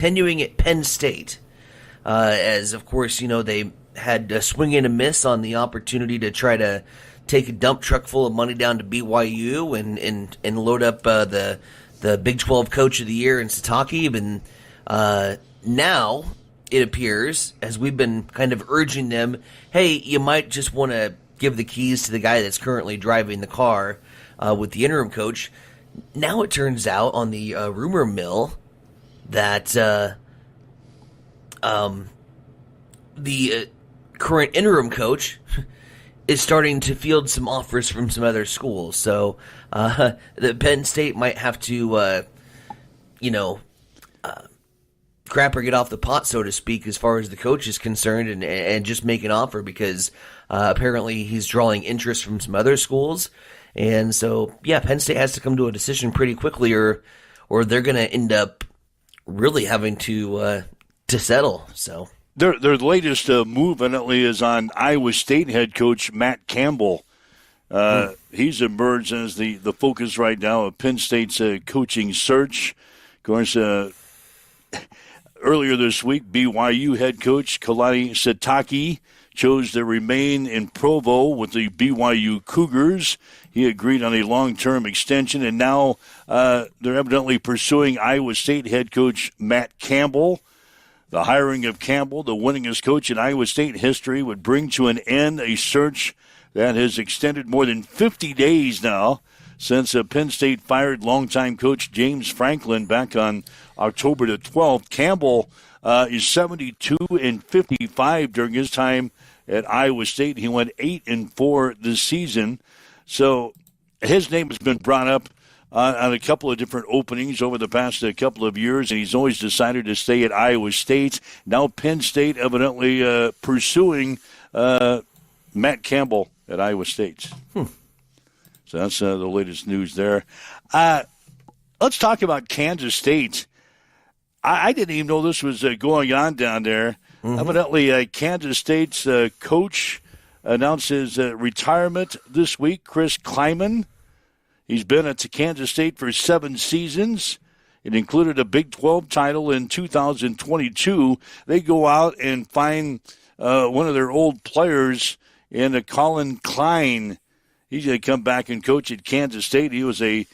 continuing at Penn State, as of course, they had a swing and a miss on the opportunity to try to take a dump truck full of money down to BYU and load up the Big 12 Coach of the Year in Sataki. And now it appears, as we've been kind of urging them, hey, you might just want to give the keys to the guy that's currently driving the car with the interim coach. Now it turns out on the rumor mill that the current interim coach is starting to field some offers from some other schools. So the Penn State might have to, crap or get off the pot, so to speak, as far as the coach is concerned, and just make an offer, because apparently he's drawing interest from some other schools. And so, yeah, Penn State has to come to a decision pretty quickly, or they're going to end up really having to settle. So their latest move, evidently, is on Iowa State head coach Matt Campbell. He's emerged as the focus right now of Penn State's coaching search. Of course, earlier this week, BYU head coach Kalani Sitake chose to remain in Provo with the BYU Cougars. He agreed on a long-term extension, and now they're evidently pursuing Iowa State head coach Matt Campbell. The hiring of Campbell, the winningest coach in Iowa State history, would bring to an end a search that has extended more than 50 days now since Penn State fired longtime coach James Franklin back on October the 12th. Campbell is 72-55 during his time at Iowa State. He went 8-4 this season. So his name has been brought up on a couple of different openings over the past couple of years, and he's always decided to stay at Iowa State. Now Penn State evidently pursuing Matt Campbell at Iowa State. So that's the latest news there. Let's talk about Kansas State. I didn't even know this was going on down there. Evidently, Kansas State's coach announced his retirement this week, Chris Kleiman. He's been at Kansas State for 7 seasons. It included a Big 12 title in 2022. They go out and find one of their old players in Colin Klein. He's going to come back and coach at Kansas State. He was a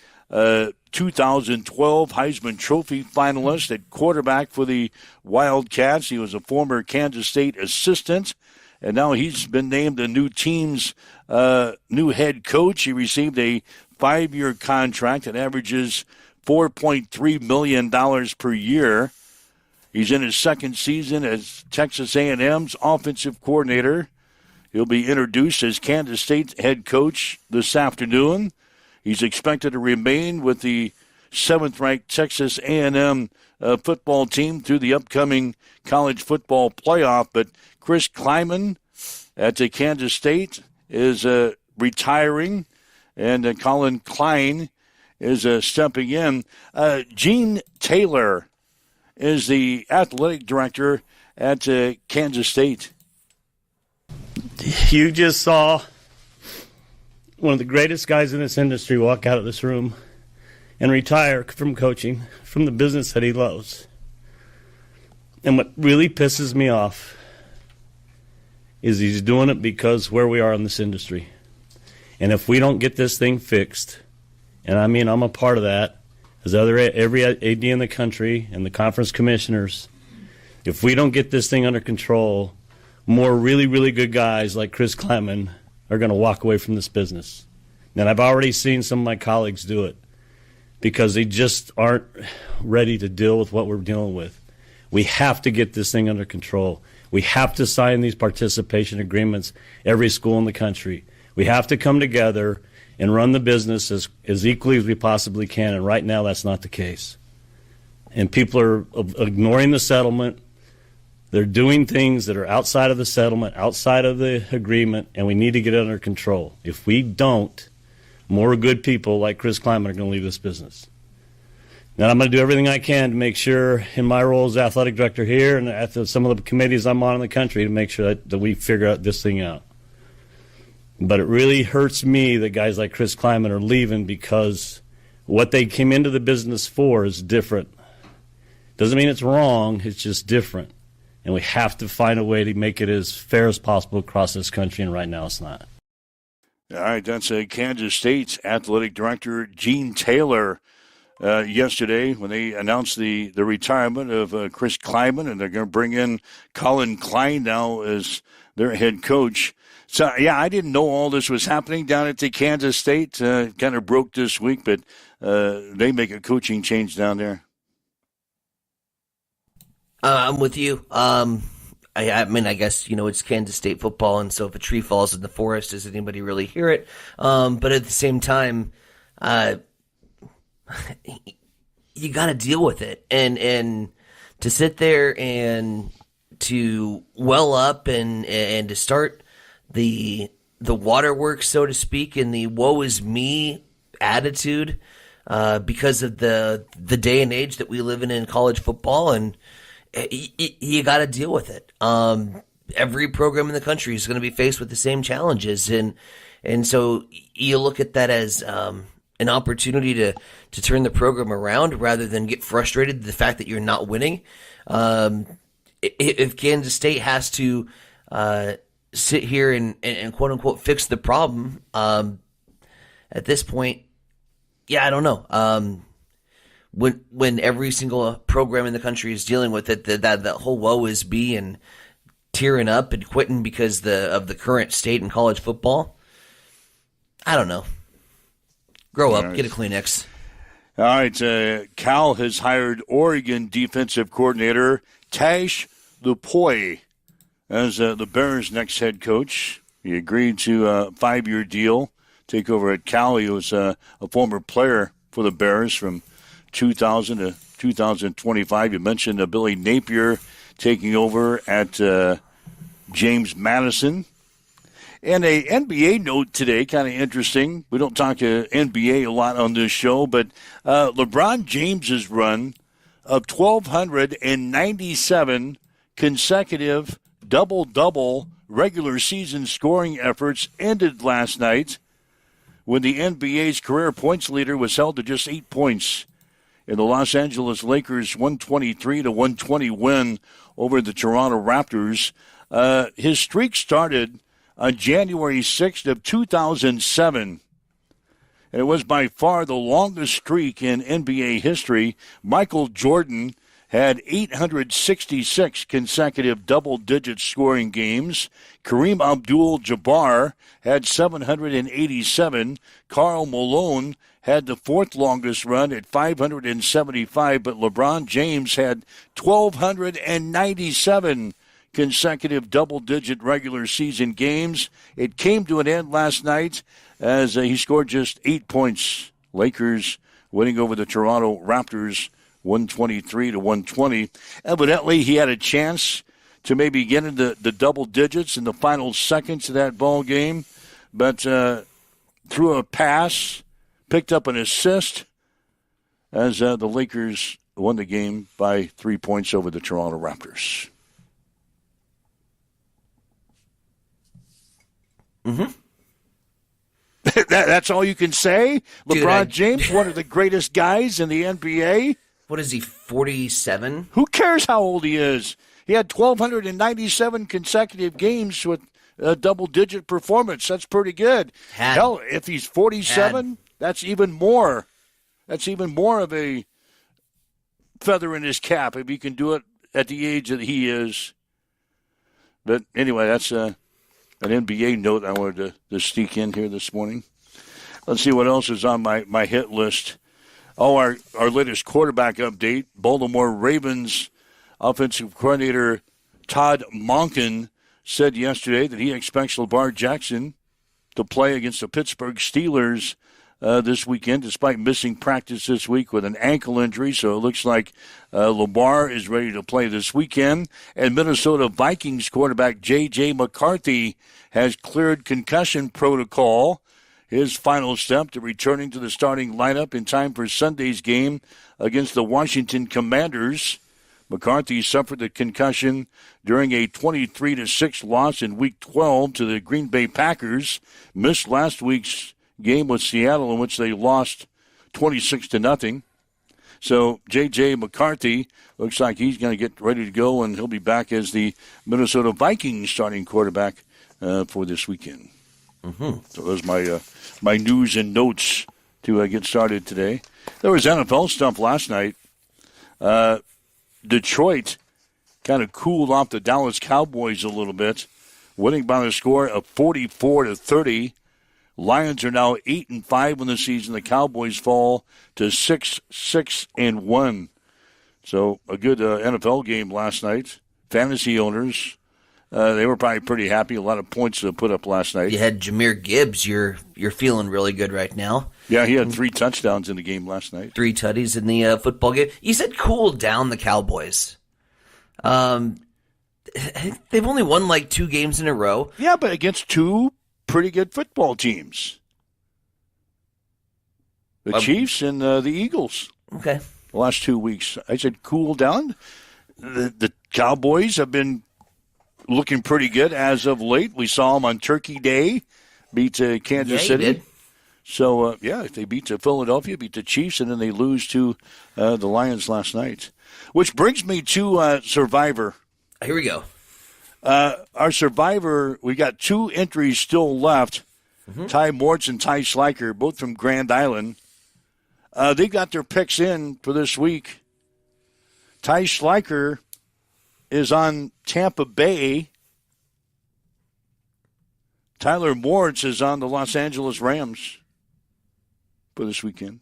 2012 Heisman Trophy finalist at quarterback for the Wildcats. He was a former Kansas State assistant, and now he's been named the new team's new head coach. He received a 5-year contract that averages $4.3 million per year. He's in his second season as Texas A&M's offensive coordinator. He'll be introduced as Kansas State's head coach this afternoon. He's expected to remain with the 7th-ranked Texas A&M football team through the upcoming college football playoff. But Chris Kleiman at Kansas State is retiring, and Colin Klein is stepping in. Gene Taylor is the athletic director at Kansas State. You just saw one of the greatest guys in this industry walk out of this room and retire from coaching, from the business that he loves. And what really pisses me off is he's doing it because where we are in this industry. And if we don't get this thing fixed, and I mean I'm a part of that, as every AD in the country and the conference commissioners, if we don't get this thing under control, more really, really good guys like Chris Kleiman are going to walk away from this business. And I've already seen some of my colleagues do it because they just aren't ready to deal with what we're dealing with. We have to get this thing under control. We have to sign these participation agreements, every school in the country. We have to come together and run the business as equally as we possibly can, and right now that's not the case. And people are ignoring the settlement. They're doing things that are outside of the settlement, outside of the agreement, and we need to get it under control. If we don't, more good people like Chris Kleiman are going to leave this business. Now, I'm going to do everything I can to make sure, in my role as athletic director here and at some of the committees I'm on in the country, to make sure that we figure out this thing out. But it really hurts me that guys like Chris Kleiman are leaving because what they came into the business for is different. Doesn't mean it's wrong. It's just different. And we have to find a way to make it as fair as possible across this country, and right now it's not. All right, that's Kansas State's athletic director, Gene Taylor, yesterday when they announced the retirement of Chris Kleiman, and they're going to bring in Colin Klein now as their head coach. So, yeah, I didn't know all this was happening down at the Kansas State. Kind of broke this week, but they make a coaching change down there. I'm with you. I mean, I guess, it's Kansas State football, and so if a tree falls in the forest, does anybody really hear it? But at the same time, you got to deal with it. And to sit there and to well up and to start the waterworks, so to speak, and the woe is me attitude because of the day and age that we live in college football, and you got to deal with it. Every program in the country is going to be faced with the same challenges, and so you look at that as an opportunity to turn the program around rather than get frustrated at the fact that you're not winning. If Kansas State has to sit here and quote unquote fix the problem, at this point, I don't know. When every single program in the country is dealing with it, that whole woe is me and tearing up and quitting because of the current state in college football, I don't know. Grow up, get a Kleenex. All right, Cal has hired Oregon defensive coordinator Tash Lupoy as the Bears' next head coach. He agreed to a 5-year deal, take over at Cal. He was a former player for the Bears from 2000 to 2025. You mentioned Billy Napier taking over at James Madison. And a NBA note today, kind of interesting. We don't talk NBA a lot on this show, but LeBron James's run of 1,297 consecutive double-double regular season scoring efforts ended last night when the NBA's career points leader was held to just 8 points in the Los Angeles Lakers' 123-120 win over the Toronto Raptors. His streak started on January 6th of 2007. And it was by far the longest streak in NBA history. Michael Jordan had 866 consecutive double-digit scoring games. Kareem Abdul-Jabbar had 787. Karl Malone had the fourth longest run at 575, but LeBron James had 1,297 consecutive double-digit regular season games. It came to an end last night as he scored just 8 points. Lakers winning over the Toronto Raptors 123-120. Evidently, he had a chance to maybe get into the double digits in the final seconds of that ball game, but threw a pass, picked up an assist as the Lakers won the game by 3 points over the Toronto Raptors. Mm-hmm. That's all you can say? Dude, LeBron James, one of the greatest guys in the NBA? What is he, 47? Who cares how old he is? He had 1,297 consecutive games with a double-digit performance. That's pretty good. Hell, if he's 47, that's even more. That's even more of a feather in his cap if he can do it at the age that he is. But anyway, that's an NBA note I wanted to sneak in here this morning. Let's see what else is on my hit list. Oh, our latest quarterback update. Baltimore Ravens offensive coordinator Todd Monken said yesterday that he expects Lamar Jackson to play against the Pittsburgh Steelers this weekend, despite missing practice this week with an ankle injury. So it looks like Lamar is ready to play this weekend. And Minnesota Vikings quarterback J.J. McCarthy has cleared concussion protocol, his final step to returning to the starting lineup in time for Sunday's game against the Washington Commanders. McCarthy suffered the concussion during a 23-6 loss in Week 12 to the Green Bay Packers. Missed last week's game with Seattle, in which they lost 26-0. So J.J. McCarthy looks like he's going to get ready to go, and he'll be back as the Minnesota Vikings starting quarterback for this weekend. Mm-hmm. So those are my news and notes to get started today. There was NFL stuff last night. Detroit kind of cooled off the Dallas Cowboys a little bit, winning by the score of 44-30. Lions are now 8-5 in the season. The Cowboys fall to 6-1. So a good NFL game last night. Fantasy owners, they were probably pretty happy. A lot of points to put up last night. You had Jahmyr Gibbs. You're feeling really good right now. Yeah, he had 3 touchdowns in the game last night. 3 tutties in the football game. You said cool down the Cowboys. They've only won like 2 games in a row. Yeah, but against 2 pretty good football teams. The Chiefs and the Eagles. Okay. The last 2 weeks. I said cool down. The Cowboys have been looking pretty good as of late. We saw them on Turkey Day beat Kansas City. Did. So, if they beat Philadelphia, beat the Chiefs, and then they lose to the Lions last night. Which brings me to Survivor. Here we go. Our Survivor, we got 2 entries still left. Mm-hmm. Ty Mortz and Ty Schleicher, both from Grand Island. They got their picks in for this week. Ty Schleicher is on Tampa Bay. Tyler Mortz is on the Los Angeles Rams for this weekend.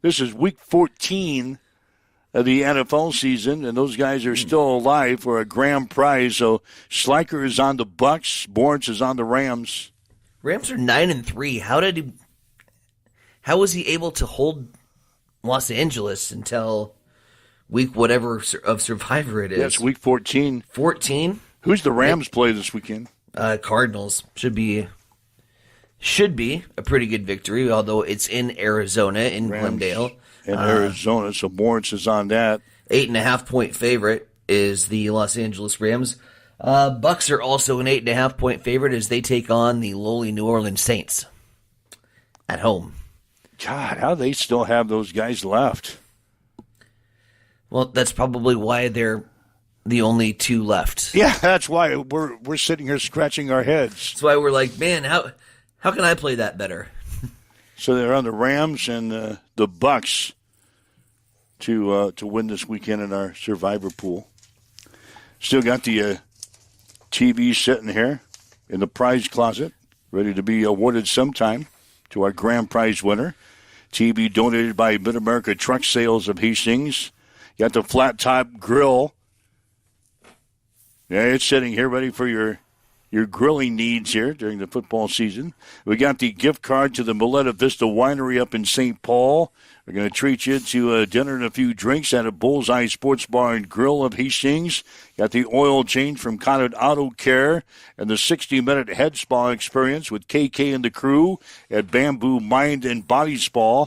This is week 14 of the NFL season, and those guys are still alive for a grand prize. So Schleicher is on the Bucks, Mortz is on the Rams. Rams are 9-3. How was he able to hold Los Angeles until week whatever of Survivor it is? Yes, week 14. 14? Who's the Rams play this weekend? Cardinals. Should be a pretty good victory, although it's in Arizona, in Rams Glendale. In Arizona, so Mortz is on that. 8.5-point favorite is the Los Angeles Rams. Bucks are also an 8.5-point favorite as they take on the lowly New Orleans Saints at home. God, how do they still have those guys left? Well, that's probably why they're the only 2 left. Yeah, that's why we're sitting here scratching our heads. That's why we're like, man, how can I play that better? So they're on the Rams and the Bucks to win this weekend in our Survivor pool. Still got the TV sitting here in the prize closet, ready to be awarded sometime to our grand prize winner. TV donated by Mid-America Truck Sales of Hastings. You got the flat top grill. Yeah, it's sitting here ready for your grilling needs here during the football season. We got the gift card to the Moleta Vista Winery up in St. Paul. We're going to treat you to dinner and a few drinks at a Bullseye Sports Bar and Grill of Hastings. Got the oil change from Conrad Auto Care and the 60-minute head spa experience with KK and the crew at Bamboo Mind and Body Spa.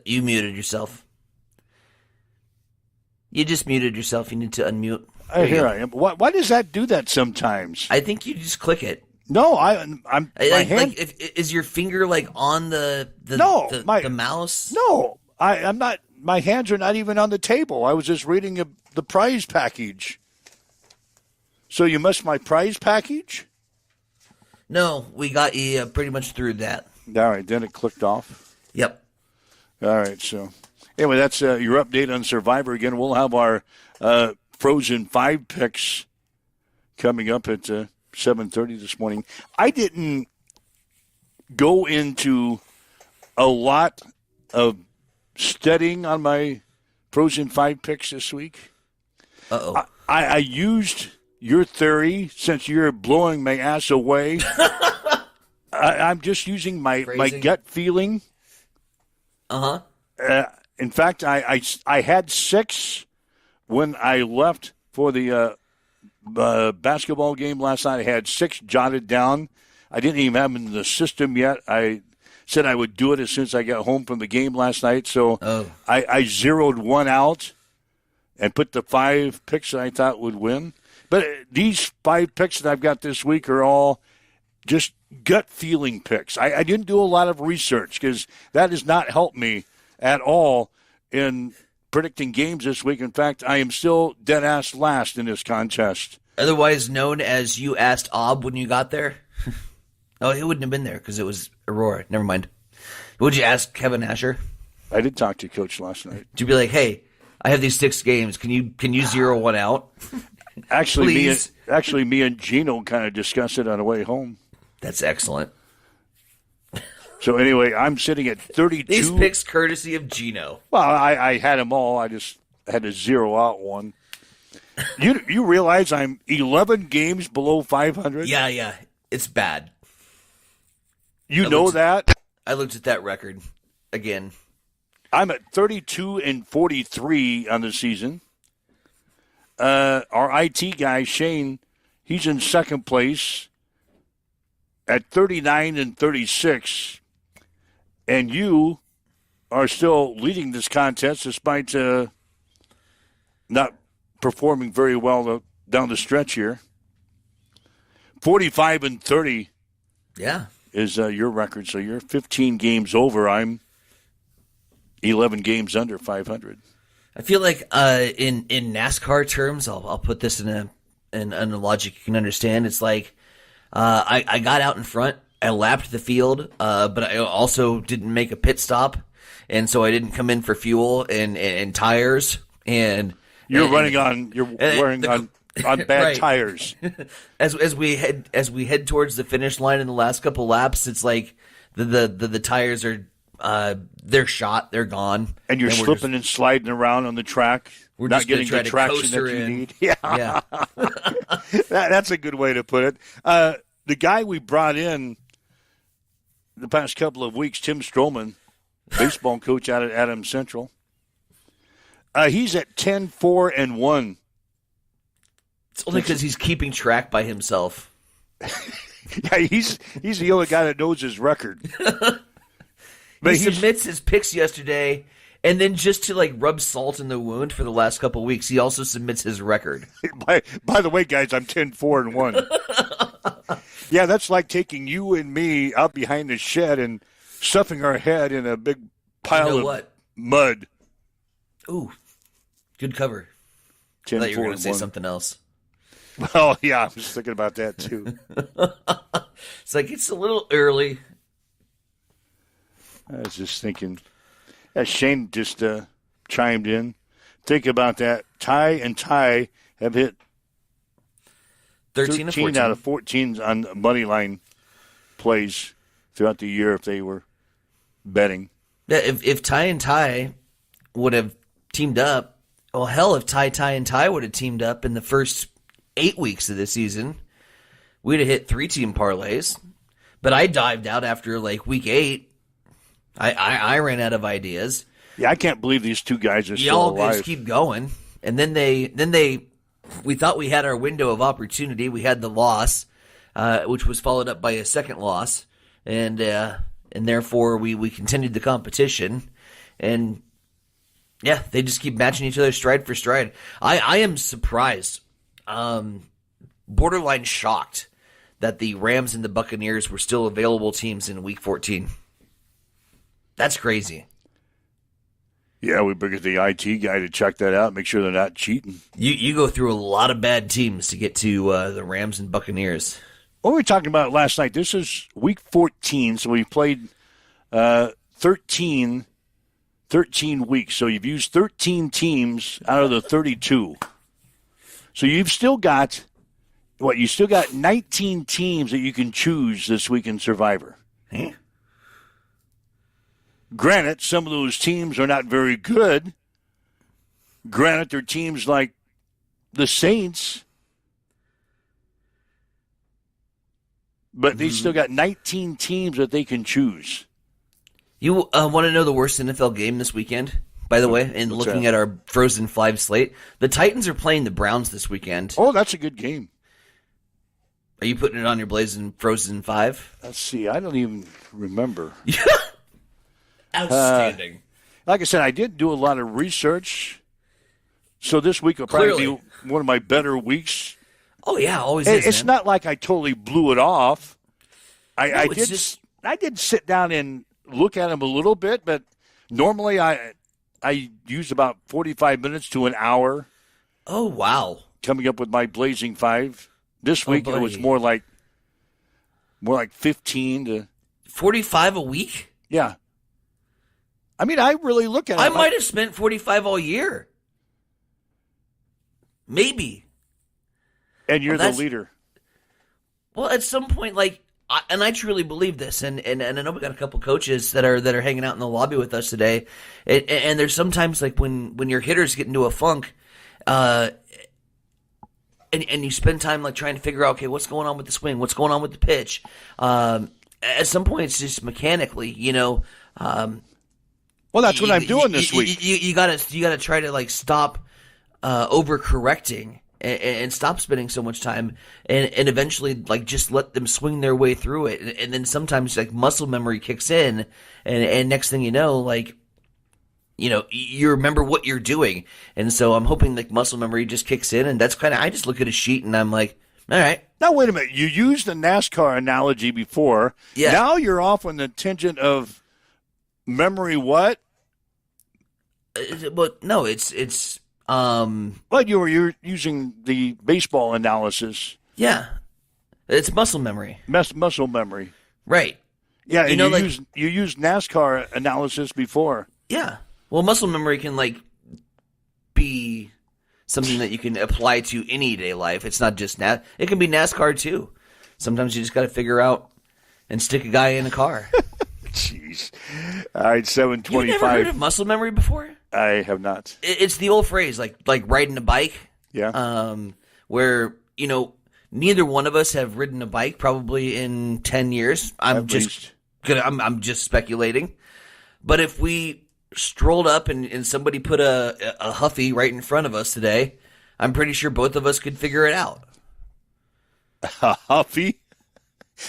You muted yourself. You just muted yourself. You need to unmute. Here I am. Why does that do that sometimes? I think you just click it. No, I'm my hand. Is your finger like on the mouse? No, I'm not. My hands are not even on the table. I was just reading the prize package. So you missed my prize package? No, we got you pretty much through that. All right, then it clicked off. Yep. All right, so anyway, that's your update on Survivor. Again, we'll have our Frozen 5 picks coming up at 7:30 this morning. I didn't go into a lot of studying on my Frozen 5 picks this week. Uh-oh. I used your theory since you're blowing my ass away. I'm just using my gut feeling. Uh-huh. In fact, I had 6 when I left for the basketball game last night. I had 6 jotted down. I didn't even have them in the system yet. I said I would do it as soon as I got home from the game last night. So I zeroed 1 out and put the 5 picks that I thought would win. But these 5 picks that I've got this week are all just gut feeling picks. I didn't do a lot of research because that has not helped me at all in predicting games this week. In fact, I am still dead-ass last in this contest. Otherwise known as you asked Ob when you got there? Oh, he wouldn't have been there because it was Aurora. Never mind. Would you ask Kevin Asher? I did talk to Coach last night. Would you be like, hey, I have these 6 games. Can you zero one out? Actually, me and Gino kind of discussed it on the way home. That's excellent. So anyway, I'm sitting at 32. These picks courtesy of Gino. Well, I had them all. I just had to zero out one. You realize I'm 11 games below 500? Yeah. It's bad. You know that? I looked at that record again. I'm at 32-43 on the season. Our IT guy, Shane, he's in second place at 39-36. And you are still leading this contest despite not performing very well down the stretch here. 45-30 is your record. So you're 15 games over. I'm 11 games under 500. I feel like in NASCAR terms, I'll put this in a logic you can understand. It's like I got out in front. I lapped the field, but I also didn't make a pit stop, and so I didn't come in for fuel and tires. And you're wearing on bad right. tires. As we head towards the finish line in the last couple laps, it's like the tires are they're shot, they're gone, and you're slipping and sliding around on the track. We're not just getting the traction that you need. Yeah. That's a good way to put it. The guy we brought in the past couple of weeks, Tim Stroman, baseball coach out at Adams Central. He's at 10-4-1. It's only because he's keeping track by himself. Yeah, he's the only guy that knows his record. But he submits his picks yesterday, and then just to rub salt in the wound for the last couple of weeks, he also submits his record. By the way, guys, I'm 10-4-1. Yeah, that's like taking you and me out behind the shed and stuffing our head in a big pile of mud. Ooh, good cover. I thought you were going to say something else. Well, yeah, I was thinking about that too. It's like it's a little early. I was just thinking. Shane just chimed in. Think about that. Ty and Ty have hit 13 out of 14 on money line plays throughout the year if they were betting. Yeah, if Ty and Ty would have teamed up, well, hell, if Ty and Ty would have teamed up in the first 8 weeks of the season, we'd have hit 3-team parlays. But I dived out after week 8. I ran out of ideas. Yeah, I can't believe these two guys are still alive. Y'all just keep going, and then we thought we had our window of opportunity. We had the loss, which was followed up by a second loss, and therefore we continued the competition, and yeah, they just keep matching each other stride for stride. I am surprised, borderline shocked that the Rams and the Buccaneers were still available teams in Week 14. That's crazy. Yeah, we bring the IT guy to check that out, make sure they're not cheating. You go through a lot of bad teams to get to the Rams and Buccaneers. What were we talking about last night? This is Week 14, so we played 13 weeks. So you've used 13 teams out of the 32. So you've still got, you still got 19 teams that you can choose this week in Survivor. Huh? Granted, some of those teams are not very good. Granted, they're teams like the Saints. But they still got 19 teams that they can choose. You want to know the worst NFL game this weekend, by the way, and looking at our Frozen 5 slate? The Titans are playing the Browns this weekend. Oh, that's a good game. Are you putting it on your Blazing Frozen 5? Let's see. I don't even remember. Outstanding. Like I said, I didn't do a lot of research, so this week will probably be one of my better weeks. Oh, yeah, always is, It's not like I totally blew it off. I did sit down and look at them a little bit, but normally I use about 45 minutes to an hour. Oh, wow. Coming up with my Blazing Five. This week it was more like 15 to 45 a week? Yeah. I mean, I really look at it. I might have spent 45 all year. Maybe. And you're the leader. Well, at some point, I truly believe this, and I know we got a couple coaches that are hanging out in the lobby with us today, and there's sometimes when your hitters get into a funk, and you spend time trying to figure out, okay, what's going on with the swing, what's going on with the pitch. At some point, it's just mechanically, well, that's what I'm doing this week. You gotta try to stop overcorrecting. And stop spending so much time, and eventually, just let them swing their way through it. And then sometimes, muscle memory kicks in, and next thing you know, you remember what you're doing. And so I'm hoping muscle memory just kicks in, and that's I just look at a sheet and I'm like, all right. Now, wait a minute. You used the NASCAR analogy before. Yeah. Now you're off on the tangent of memory what? But no, it's But you're using the baseball analysis. Yeah, it's muscle memory. Muscle memory. Right. Yeah, and you used NASCAR analysis before. Yeah. Well, muscle memory can be something that you can apply to any day life. It's not just it can be NASCAR too. Sometimes you just got to figure out and stick a guy in a car. Jeez. All right, 7:25. You've never heard of muscle memory before? I have not. It's the old phrase, like riding a bike. Yeah. Where neither one of us have ridden a bike probably in 10 years. I'm just speculating. But if we strolled up and somebody put a Huffy right in front of us today, I'm pretty sure both of us could figure it out. A Huffy?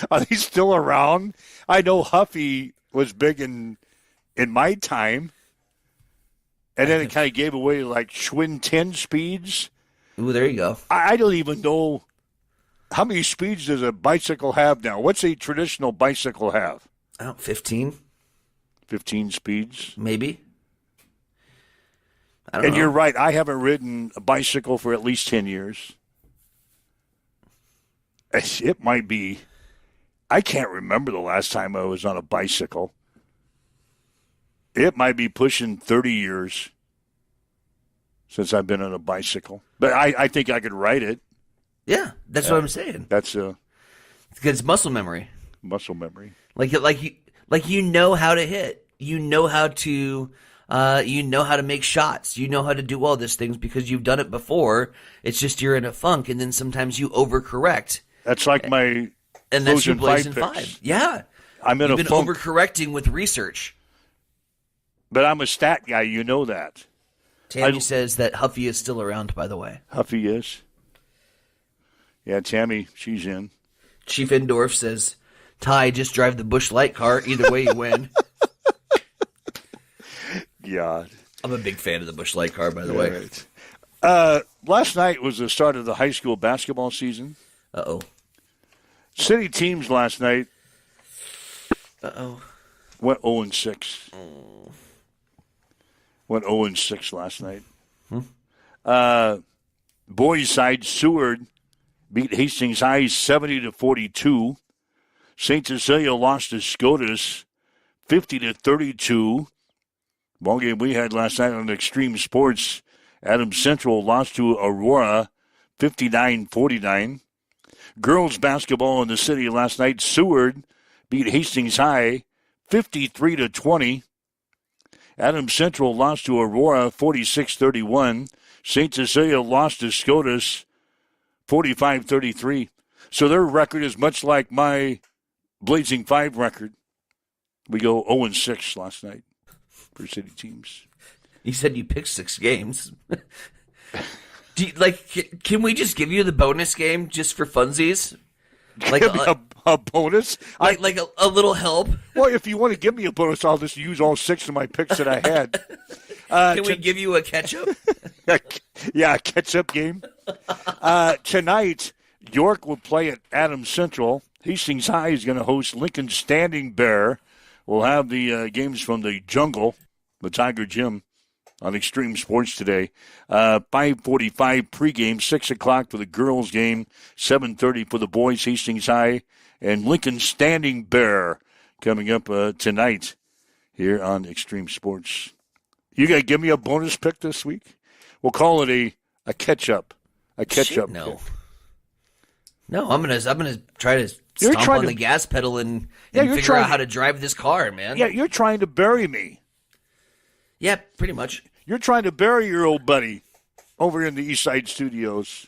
Are they still around? I know Huffy was big in my time. And then it kind of gave away Schwinn 10 speeds. Ooh, there you go. I don't even know how many speeds does a bicycle have now. What's a traditional bicycle have? 15. 15 speeds? Maybe. I don't know. You're right. I haven't ridden a bicycle for at least 10 years. It might be. I can't remember the last time I was on a bicycle. It might be pushing 30 years since I've been on a bicycle. But I think I could ride it. Yeah, that's what I'm saying. That's because it's muscle memory. Muscle memory. Like you know how to hit. You know how to make shots. You know how to do all these things because you've done it before. It's just you're in a funk, and then sometimes you overcorrect. That's like my and that's your Blazing Five. Yeah, I'm in You've a been funk. overcorrecting with research. But I'm a stat guy, you know that. Tammy says that Huffy is still around, by the way. Huffy is? Yeah, Tammy, she's in. Chief Endorf says, Ty, just drive the Busch Light car. Either way, you win. God. I'm a big fan of the Busch Light car, by the way. Right. Last night was the start of the high school basketball season. Uh-oh. City teams last night went 0-6. Went 0-6 last night. Boys side, Seward beat Hastings High 70-42. St. Cecilia lost to Scotus 50-32. Ball game we had last night on Extreme Sports. Adams Central lost to Aurora 59-49. Girls basketball in the city last night. Seward beat Hastings High 53-20. Adams Central lost to Aurora 46-31. St. Cecilia lost to Scotus 45-33. So their record is much like my Blazing Five record. We go 0-6 last night for city teams. You said you picked 6 games. Can we just give you the bonus game just for funsies? Like a bonus? Like a little help? Well, if you want to give me a bonus, I'll just use all 6 of my picks that I had. Can we give you a catch-up? Yeah, a catch-up game. Tonight, York will play at Adams Central. Hastings High is going to host Lincoln Standing Bear. We'll have the games from the jungle, the Tiger Gym, on Extreme Sports today. 5:45 pregame, 6 o'clock for the girls' game, 7:30 for the boys, Hastings High, and Lincoln Standing Bear coming up tonight here on Extreme Sports. You got to give me a bonus pick this week? We'll call it a catch-up. A catch-up no. pick. No, I'm gonna try to stomp on the gas pedal and figure out how to drive this car, man. Yeah, you're trying to bury me. Yeah, pretty much. You're trying to bury your old buddy over in the East Side Studios.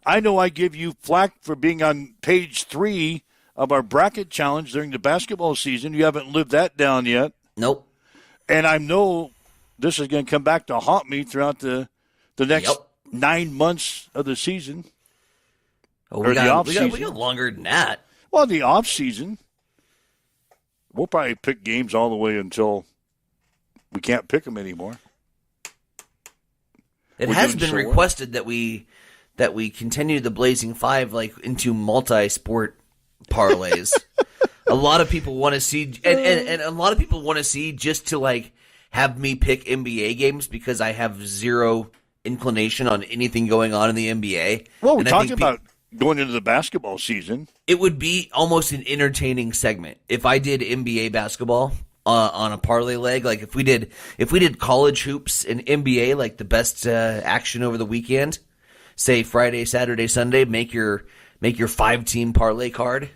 I know I give you flack for being on page 3 of our bracket challenge during the basketball season. You haven't lived that down yet. Nope. And I know this is going to come back to haunt me throughout the next 9 months of the season. Oh, or the off season. We got longer than that. Well, the off season, we'll probably pick games all the way until we can't pick them anymore. It has been requested that we continue the Blazing Five into multi-sport parlays. A lot of people want to see, and a lot of people want to see just to have me pick NBA games because I have zero inclination on anything going on in the NBA. Well, we're talking about going into the basketball season. It would be almost an entertaining segment if I did NBA basketball on a parlay leg. Like if we did college hoops and NBA, like the best action over the weekend, say Friday, Saturday, Sunday, make your 5-team parlay card.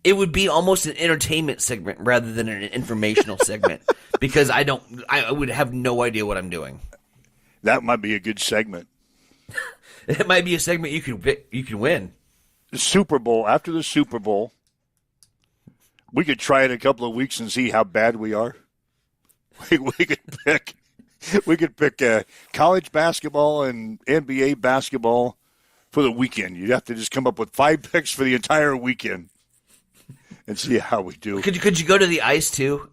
It would be almost an entertainment segment rather than an informational segment because I would have no idea what I'm doing. That might be a good segment. It might be a segment you can win. The Super Bowl, after the Super Bowl, we could try it a couple of weeks and see how bad we are. We could pick college basketball and NBA basketball for the weekend. You'd have to just come up with 5 picks for the entire weekend and see how we do. Could you go to the ice too?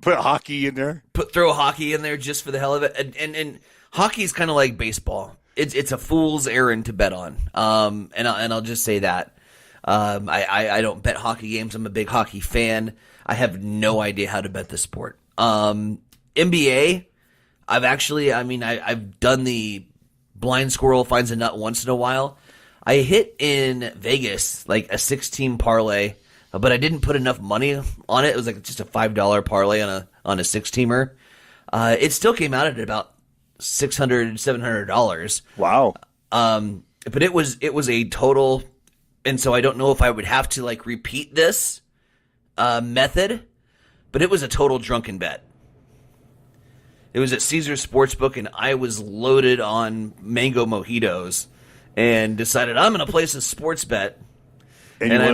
Put hockey in there. Throw hockey in there just for the hell of it. And hockey is kind of like baseball. It's a fool's errand to bet on. And I'll just say that. I don't bet hockey games. I'm a big hockey fan. I have no idea how to bet the sport. NBA, I've done the blind squirrel finds a nut once in a while. I hit in Vegas like a 6-team parlay, but I didn't put enough money on it. It was like just a $5 parlay on a 6-teamer. It still came out at about $600, $700. Wow. But it was a total, and so I don't know if I would have to repeat this method, but it was a total drunken bet. It was at Caesars Sportsbook, and I was loaded on mango mojitos and decided I'm going to place a sports bet. And I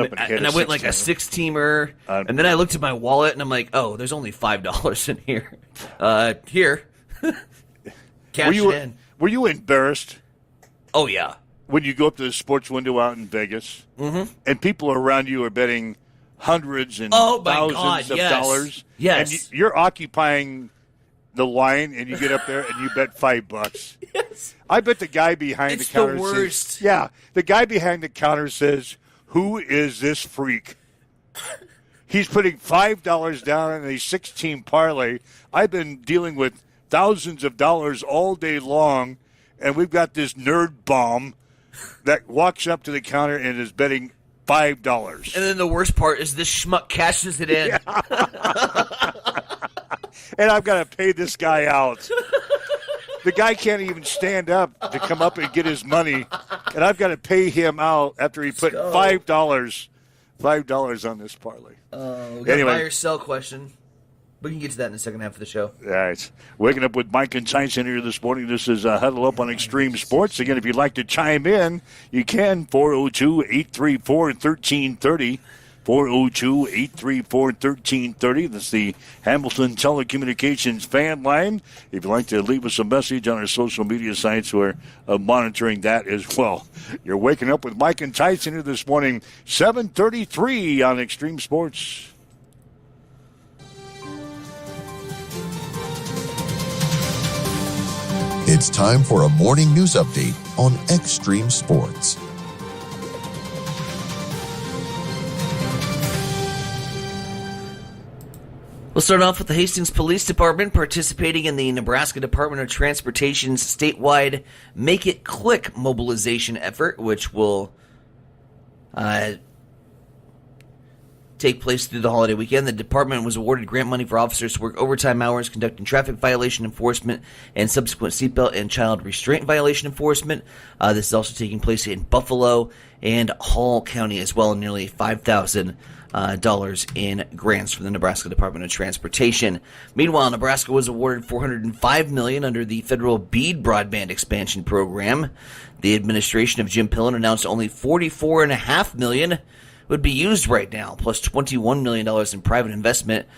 went like a 6-teamer, and then I looked at my wallet, and I'm like, oh, there's only $5 in here. Here. Cash it in. Were you embarrassed? Oh, yeah. When you go up to the sports window out in Vegas, and people around you are betting hundreds and thousands of dollars. Yes. And you're occupying the line, and you get up there and you bet $5. Yes. I bet the guy behind the counter the worst. says, the guy behind the counter says, who is this freak? He's putting $5 down in a 6-team parlay. I've been dealing with thousands of dollars all day long, and we've got this nerd bomb that walks up to the counter and is betting $5. And then the worst part is this schmuck cashes it in. And I've got to pay this guy out. The guy can't even stand up to come up and get his money, and I've got to pay him out after he put $5 on this parlay. We got a buy or sell question. We can get to that in the second half of the show. All right. Waking up with Mike and Tyson here this morning. This is Huddle Up on Extreme Sports. Again, if you'd like to chime in, you can. 402-834-1330. 402-834-1330. That's the Hamilton Telecommunications fan line. If you'd like to leave us a message on our social media sites, we're monitoring that as well. You're waking up with Mike and Tyson here this morning, 7:33 on Extreme Sports. It's time for a morning news update on Extreme Sports. We'll start off with the Hastings Police Department participating in the Nebraska Department of Transportation's statewide Make It Click mobilization effort, which will take place through the holiday weekend. The department was awarded grant money for officers to work overtime hours conducting traffic violation enforcement and subsequent seatbelt and child restraint violation enforcement. This is also taking place in Buffalo and Hall County as well, and nearly $5,000 in grants from the Nebraska Department of Transportation. Meanwhile, Nebraska was awarded $405 million under the federal BEAD broadband expansion program. The administration of Jim Pillen announced only $44.5 million would be used right now, plus $21 million in private investment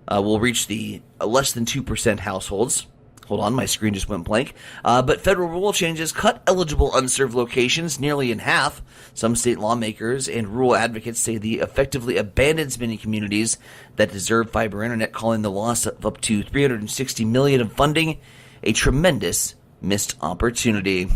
will reach the less than 2% households. Hold on, my screen just went blank. But federal rule changes cut eligible unserved locations nearly in half. Some state lawmakers and rural advocates say the effectively abandons many communities that deserve fiber internet, calling the loss of up to $360 million of funding a tremendous missed opportunity.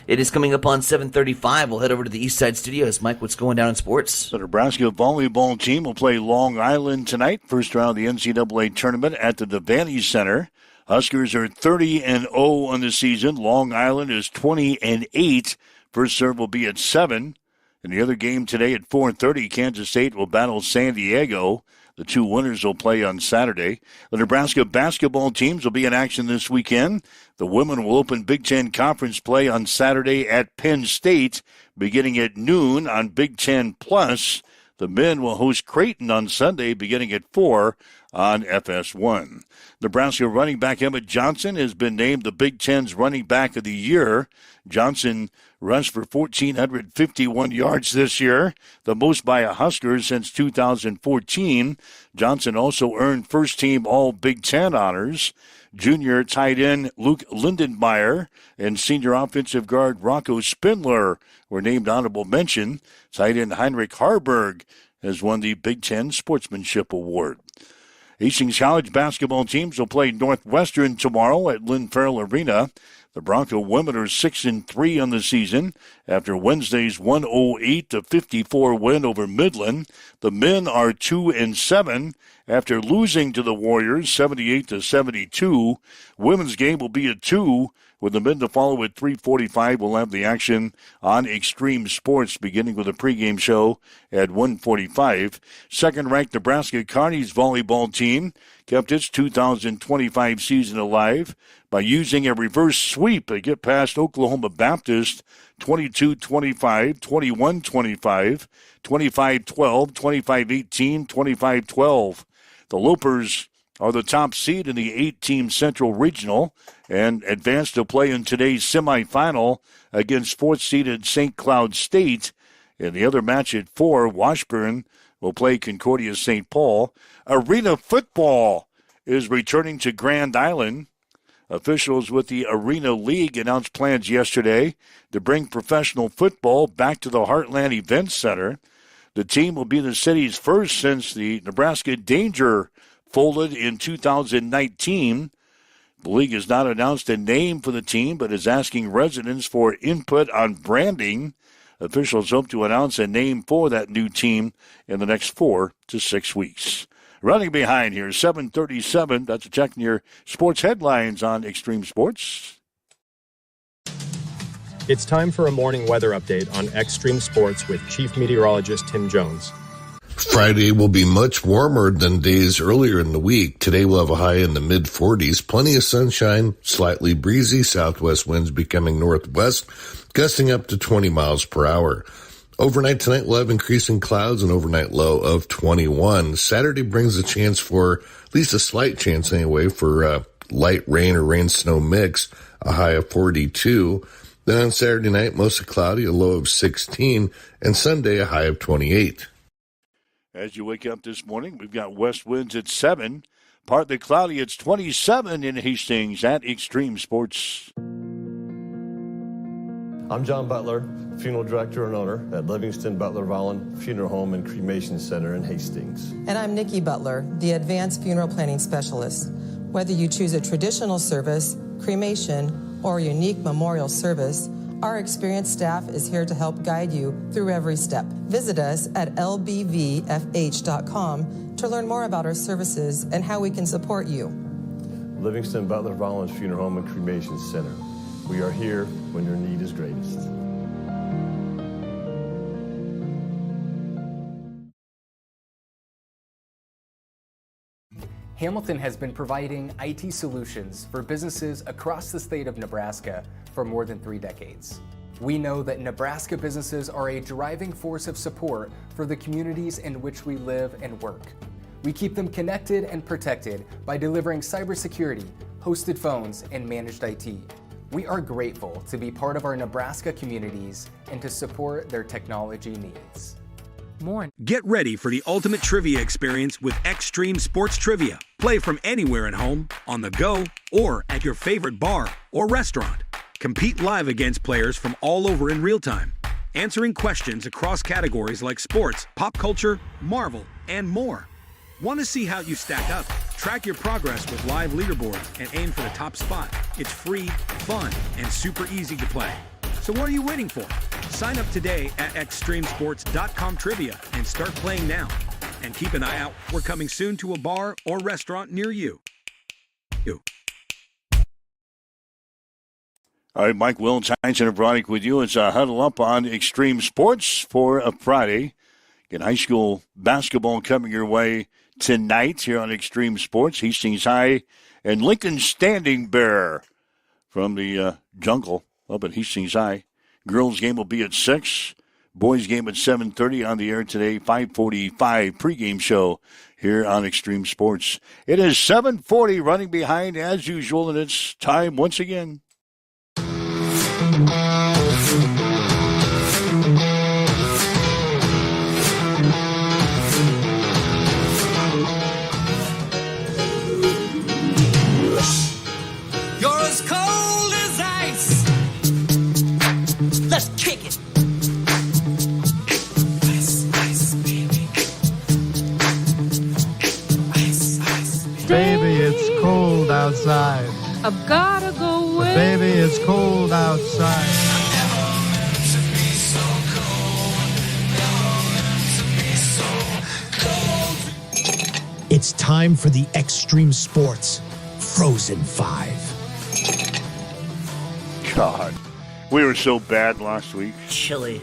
It is coming up on 7:35. We'll head over to the East Side Studios. Mike, what's going down in sports? The Nebraska volleyball team will play Long Island tonight, first round of the NCAA tournament at the Devaney Center. Huskers are 30-0 on the season. Long Island is 20-8. First serve will be at 7. In the other game today at 4:30, Kansas State will battle San Diego. The two winners will play on Saturday. The Nebraska basketball teams will be in action this weekend. The women will open Big Ten Conference play on Saturday at Penn State, beginning at noon on Big Ten Plus. The men will host Creighton on Sunday, beginning at 4 on FS1. Nebraska running back Emmett Johnson has been named the Big Ten's running back of the year. Johnson rushed for 1,451 yards this year, the most by a Husker since 2014. Johnson also earned first-team All-Big Ten honors. Junior tight end Luke Lindenmeyer and senior offensive guard Rocco Spindler were named honorable mention. Tight end Heinrich Harburg has won the Big Ten Sportsmanship Award. Hastings College basketball teams will play Northwestern tomorrow at Lynn Farrell Arena. The Bronco women are 6-3 on the season after Wednesday's 108-54 win over Midland. The men are 2-7 after losing to the Warriors 78-72. Women's game will be at 2. With the men to follow at 3:45, we'll have the action on Extreme Sports, beginning with a pregame show at 1:45. Second-ranked Nebraska Carnies volleyball team kept its 2025 season alive by using a reverse sweep to get past Oklahoma Baptist 22-25, 21-25, 25-12, 25-18, 25-12. The Lopers are the top seed in the 8-team Central Regional and advanced to play in today's semifinal against fourth-seeded St. Cloud State. In the other match at 4, Washburn will play Concordia St. Paul. Arena football is returning to Grand Island. Officials with the Arena League announced plans yesterday to bring professional football back to the Heartland Event Center. The team will be the city's first since the Nebraska Danger folded in 2019. The league has not announced a name for the team, but is asking residents for input on branding. Officials hope to announce a name for that new team in the next 4 to 6 weeks. Running behind here, 7:37. That's a check in your sports headlines on Extreme Sports. It's time for a morning weather update on Extreme Sports with Chief Meteorologist Tim Jones. Friday will be much warmer than days earlier in the week. Today we'll have a high in the mid-40s. Plenty of sunshine, slightly breezy, southwest winds becoming northwest, gusting up to 20 miles per hour. Overnight tonight we'll have increasing clouds, an overnight low of 21. Saturday brings a chance for, at least a slight chance anyway, for light rain or rain-snow mix, a high of 42. Then on Saturday night, mostly cloudy, a low of 16, and Sunday a high of 28. As you wake up this morning, we've got west winds at 7. Partly cloudy, it's 27 in Hastings at Extreme Sports. I'm John Butler, funeral director and owner at Livingston Butler Volland Funeral Home and Cremation Center in Hastings. And I'm Nikki Butler, the advanced funeral planning specialist. Whether you choose a traditional service, cremation, or a unique memorial service, Our experienced staff is here to help guide you through every step. Visit us at lbvfh.com to learn more about our services and how we can support you. Livingston Butler Volunteer Funeral Home and Cremation Center. We are here when your need is greatest. Hamilton has been providing IT solutions for businesses across the state of Nebraska for more than 3 decades. We know that Nebraska businesses are a driving force of support for the communities in which we live and work. We keep them connected and protected by delivering cybersecurity, hosted phones, and managed IT. We are grateful to be part of our Nebraska communities and to support their technology needs. Get ready for the ultimate trivia experience with Extreme Sports Trivia. Play from anywhere at home, on the go, or at your favorite bar or restaurant. Compete live against players from all over in real time, answering questions across categories like sports, pop culture, Marvel, and more. Want to see how you stack up? Track your progress with live leaderboards and aim for the top spot. It's free, fun, and super easy to play. So what are you waiting for? Sign up today at extremesports.com trivia and start playing now. And keep an eye out. We're coming soon to a bar or restaurant near you. All right, Mike Wills, Heinz and Veronica with you. It's a Huddle Up on Extreme Sports for a Friday. Get high school basketball coming your way tonight here on Extreme Sports. Hastings High and Lincoln Standing Bear from the jungle up at Hastings High. Girls game will be at 6. Boys game at 7:30 on the air today. 5:45 pregame show here on Extreme Sports. It is 7:40 running behind as usual, and it's time once again. You're as cold as ice. Let's kick it. Ice, ice, baby. Ice, ice, baby. It's cold outside. I've gotta go away. Baby, it's cold outside. It's time for the Extreme Sports Frozen 5. God, we were so bad last week. Chilly.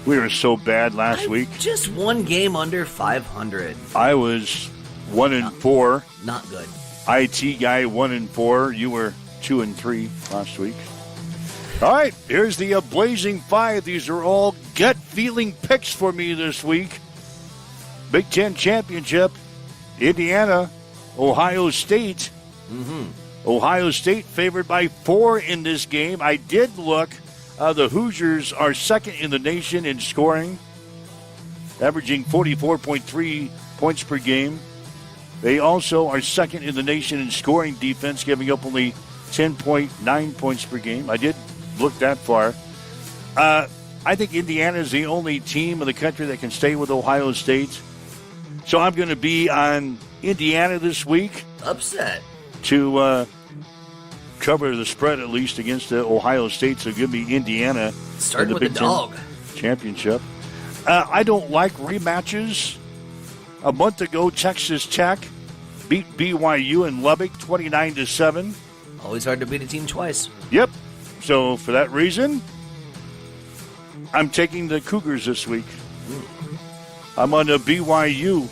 We were so bad last week. Just one game under 500. I was 1-4. Not good. IT guy 1-4. You were 2-3 last week. All right, here's the Blazing 5. These are all gut feeling picks for me this week. Big Ten Championship, Indiana, Ohio State. Ohio State favored by 4 in this game. I did look. The Hoosiers are second in the nation in scoring, averaging 44.3 points per game. They also are second in the nation in scoring defense, giving up only 10.9 points per game. I did look that far. I think Indiana is the only team in the country that can stay with Ohio State. So I'm going to be on Indiana this week. Upset. To cover the spread, at least, against Ohio State. So give me Indiana. Starting with the dog. Championship. I don't like rematches. A month ago, Texas Tech beat BYU in Lubbock 29-7. Always hard to beat a team twice. Yep. So for that reason, I'm taking the Cougars this week. I'm on the BYU.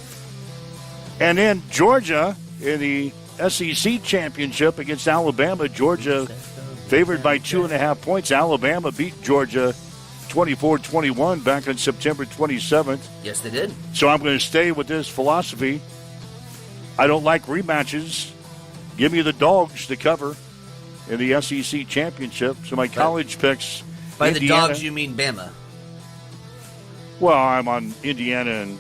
And then Georgia in the SEC championship against Alabama. Georgia favored by 2.5 points. Alabama beat Georgia 24-21 back on September 27th. Yes, they did. So I'm going to stay with this philosophy. I don't like rematches. Give me the dogs to cover in the SEC championship. So my college picks. By Indiana. the dogs, you mean Bama. Well, I'm on Indiana and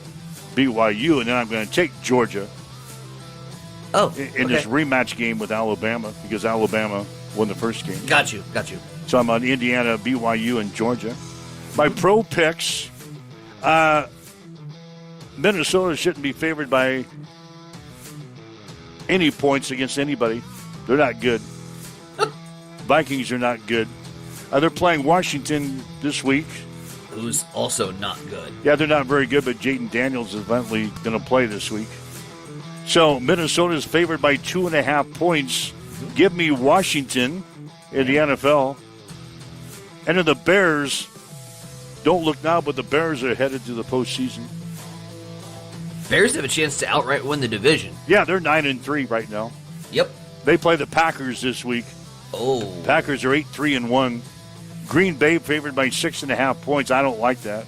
BYU, and then I'm going to take Georgia. In this rematch game with Alabama, because Alabama won the first game. Got you. So I'm on Indiana, BYU, and Georgia. My pro picks, Minnesota shouldn't be favored by any points against anybody. They're not good. Vikings are not good. They're playing Washington this week. Who's also not good. Yeah, they're not very good, but Jaden Daniels is eventually going to play this week. So Minnesota is favored by 2.5 points. Give me Washington in the NFL. And then the Bears, don't look now, but the Bears are headed to the postseason. Bears have a chance to outright win the division. Yeah, they're 9-3 right now. Yep. They play the Packers this week. Oh. Packers are 8-3-1. Green Bay favored by 6.5 points. I don't like that.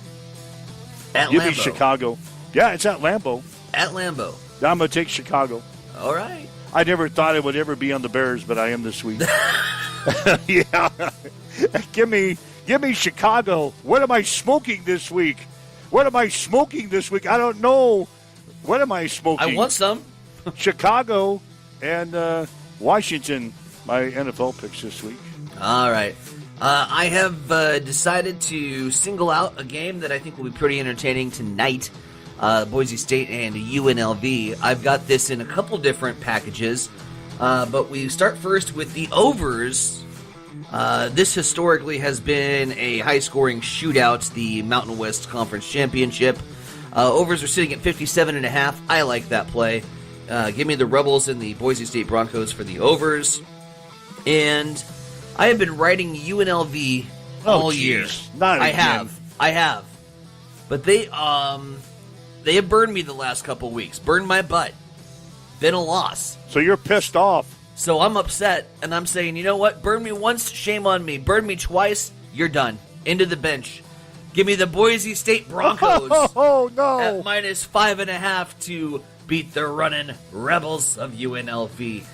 At Give me Lambeau. Chicago. Yeah, it's at Lambeau. At Lambeau. I'm going to take Chicago. All right. I never thought it would ever be on the Bears, but I am this week. Yeah. Give me Chicago. What am I smoking this week? I don't know. What am I smoking? I want some. Chicago and Washington, my NFL picks this week. All right. I have decided to single out a game that I think will be pretty entertaining tonight. Boise State and UNLV. I've got this in a couple different packages, but we start first with the overs. This historically has been a high-scoring shootout, the Mountain West Conference Championship. Overs are sitting at 57.5. I like that play. Give me the Rebels and the Boise State Broncos for the overs. And I have been writing UNLV all year. Not I again. have. But they have burned me the last couple weeks. Burned my butt. Been a loss. So you're pissed off. So I'm upset, and I'm saying, you know what? Burn me once, shame on me. Burn me twice, you're done. Into the bench. Give me the Boise State Broncos Oh, no. at minus 5.5 to beat the running Rebels of UNLV.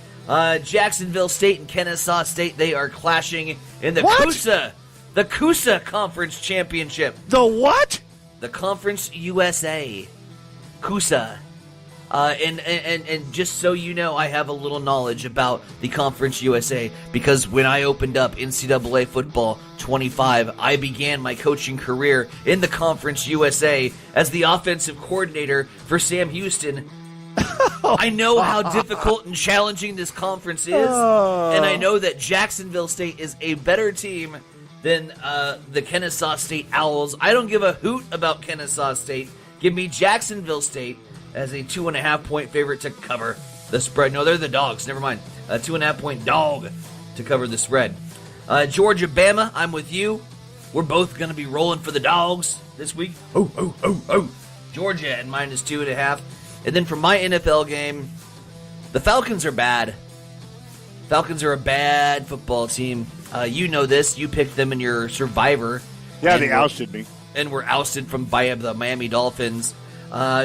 Jacksonville State and Kennesaw State, they are clashing in the CUSA Conference Championship. The what? The Conference USA. CUSA. And just so you know, I have a little knowledge about the Conference USA because when I opened up NCAA Football 25, I began my coaching career in the Conference USA as the offensive coordinator for Sam Houston. I know how difficult and challenging this conference is, and I know that Jacksonville State is a better team than the Kennesaw State Owls. I don't give a hoot about Kennesaw State. Give me Jacksonville State as a 2.5-point favorite to cover the spread. No, they're the dogs. Never mind. A 2.5-point dog to cover the spread. Georgia, Bama, I'm with you. We're both going to be rolling for the dogs this week. Georgia at minus 2.5. And then for my NFL game, the Falcons are bad. Falcons are a bad football team. You know this. You picked them in your Survivor. Yeah, they ousted me. And were ousted by the Miami Dolphins.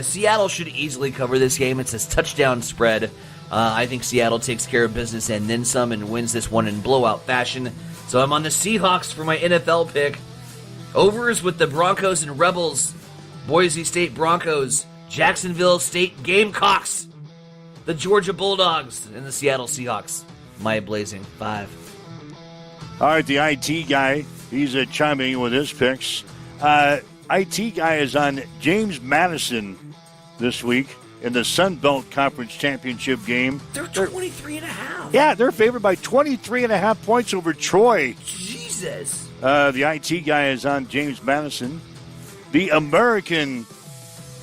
Seattle should easily cover this game. It's a touchdown spread. I think Seattle takes care of business and then some and wins this one in blowout fashion. So I'm on the Seahawks for my NFL pick. Overs with the Broncos and Rebels. Boise State Broncos. Jacksonville State Gamecocks. The Georgia Bulldogs and the Seattle Seahawks. My blazing 5. All right, the IT guy, he's chiming in with his picks. IT guy is on James Madison this week in the Sun Belt Conference Championship game. They're 23.5. Yeah, they're favored by 23.5 points over Troy. Jesus. The IT guy is on James Madison. The American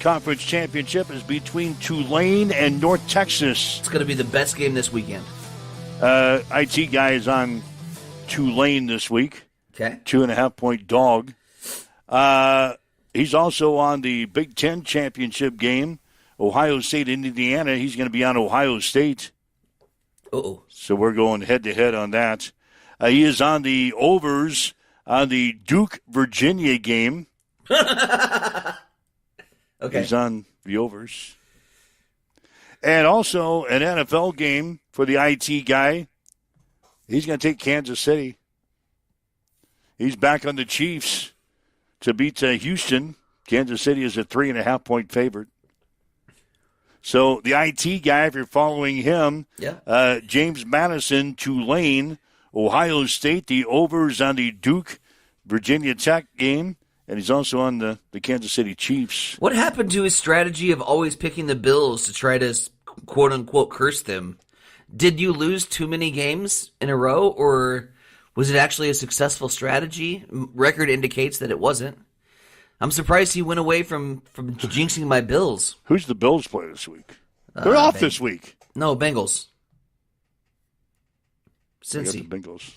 Conference Championship is between Tulane and North Texas. It's going to be the best game this weekend. IT guy is on Tulane this week. Okay. 2.5-point dog. He's also on the Big Ten championship game, Ohio State and Indiana. He's going to be on Ohio State. Uh-oh. So we're going head-to-head on that. He is on the overs on the Duke-Virginia game. Okay. He's on the overs. And also an NFL game for the IT guy. He's going to take Kansas City. He's back on the Chiefs to beat Houston. Kansas City is a 3.5-point favorite. So the IT guy, if you're following him, James Madison, Tulane, Ohio State, the overs on the Duke, Virginia Tech game, and he's also on the Kansas City Chiefs. What happened to his strategy of always picking the Bills to try to, quote-unquote, curse them? Did you lose too many games in a row, or Was it actually a successful strategy? Record indicates that it wasn't. I'm surprised he went away from jinxing my Bills. Who's the Bills play this week? They're off this week. No, Bengals. Cincy. The Bengals.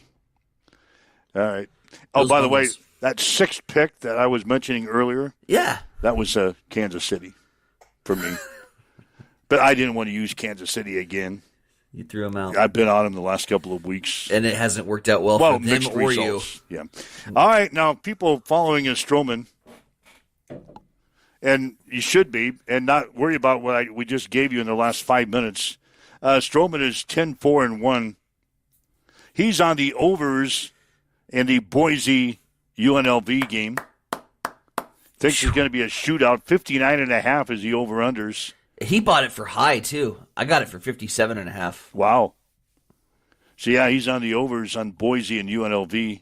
All right. Oh, by the way, that sixth pick that I was mentioning earlier, that was Kansas City for me. But I didn't want to use Kansas City again. You threw him out. I've been on him the last couple of weeks. And it hasn't worked out well for them or results. You. Yeah. All right, now people following a Stroman, and you should be, and not worry about what we just gave you in the last 5 minutes. Stroman is 10-4-1. He's on the overs in the Boise UNLV game. Thinks there's going to be a shootout. 59.5 is the over-unders. He bought it for high, too. I got it for 57.5. Wow. So, yeah, he's on the overs on Boise and UNLV.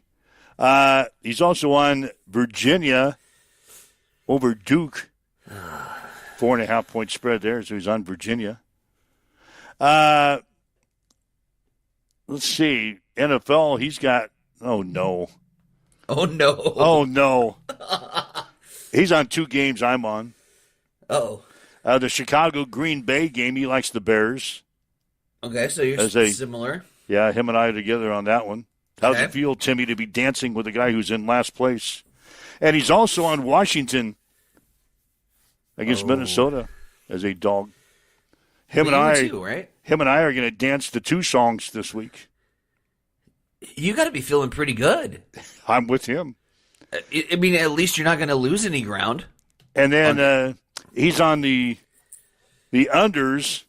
He's also on Virginia over Duke. 4.5-point spread there, so he's on Virginia. Let's see. NFL, he's got, oh, no. Oh, no. Oh, no. He's on 2 games I'm on. Uh-oh. The Chicago Green Bay game, he likes the Bears. Okay, so you're similar. Yeah, him and I are together on that one. How's it feel, Timmy, to be dancing with a guy who's in last place? And he's also on Washington against Minnesota as a dog. Him and I are going to dance the 2 songs this week. You got to be feeling pretty good. I'm with him. I mean, at least you're not going to lose any ground. And then he's on the unders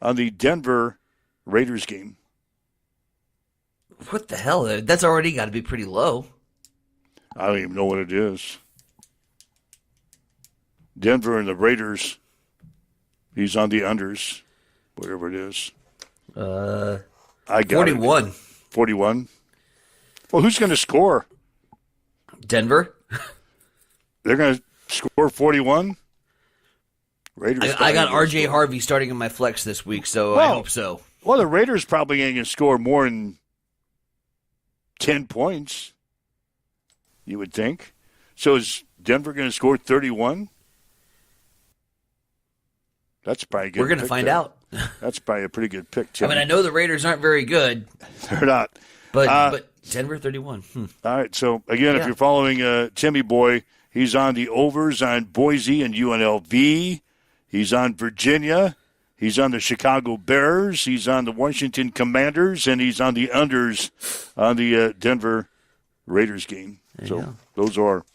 on the Denver Raiders game. What the hell? That's already got to be pretty low. I don't even know what it is. Denver and the Raiders. He's on the unders, whatever it is. I got 41. 41. Well, who's going to score? Denver. They're going to score 41. Raiders. I got R.J. Harvey starting in my flex this week, so I hope so. Well, the Raiders probably ain't going to score more than 10 points, you would think. So is Denver going to score 31? That's probably good. We're going to find out. That's probably a pretty good pick, Tim. I mean, I know the Raiders aren't very good. They're not. But Denver 31. All right, so again, if you're following Timmy Boy, he's on the overs on Boise and UNLV. He's on Virginia. He's on the Chicago Bears. He's on the Washington Commanders. And he's on the unders on the Denver Raiders game. So those are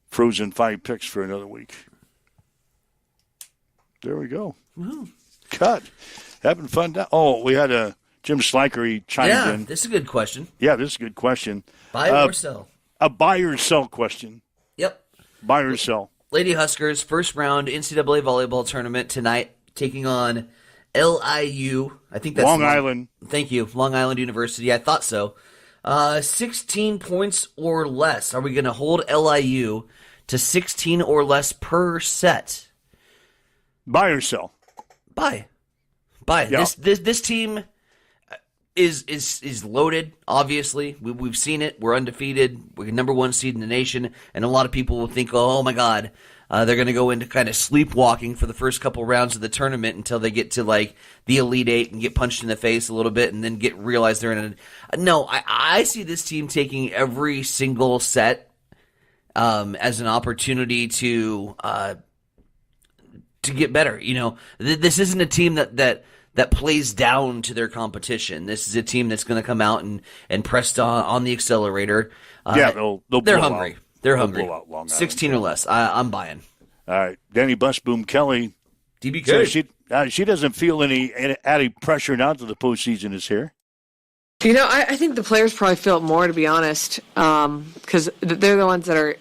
Frozen 5 picks for another week. There we go. Woo. Cut. Having fun. We had Jim Sliker. He chimed in. Yeah, this is a good question. Yeah, this is a good question. Buy or sell? A buy or sell question. Yep. Buy or sell. Lady Huskers, first round NCAA volleyball tournament tonight, taking on LIU. I think that's Long Island. Thank you, Long Island University. I thought so. 16 points or less. Are we going to hold LIU to 16 or less per set? Buy or sell? Buy. Yeah. This team is loaded. Obviously, we've seen it. We're undefeated. We're number 1 seed in the nation, and a lot of people will think, "Oh my God, they're going to go into kind of sleepwalking for the first couple rounds of the tournament until they get to like the Elite Eight and get punched in the face a little bit, and then realize they're in a." No, I see this team taking every single set as an opportunity to get better. You know, this isn't a team that plays down to their competition. This is a team that's going to come out and press on the accelerator. They're hungry. They're hungry. 16 or less. I'm buying. All right. Danny Busboom Kelly. DBK. So she doesn't feel any added pressure now that the postseason is here. You know, I think the players probably feel it more, to be honest, because they're the ones that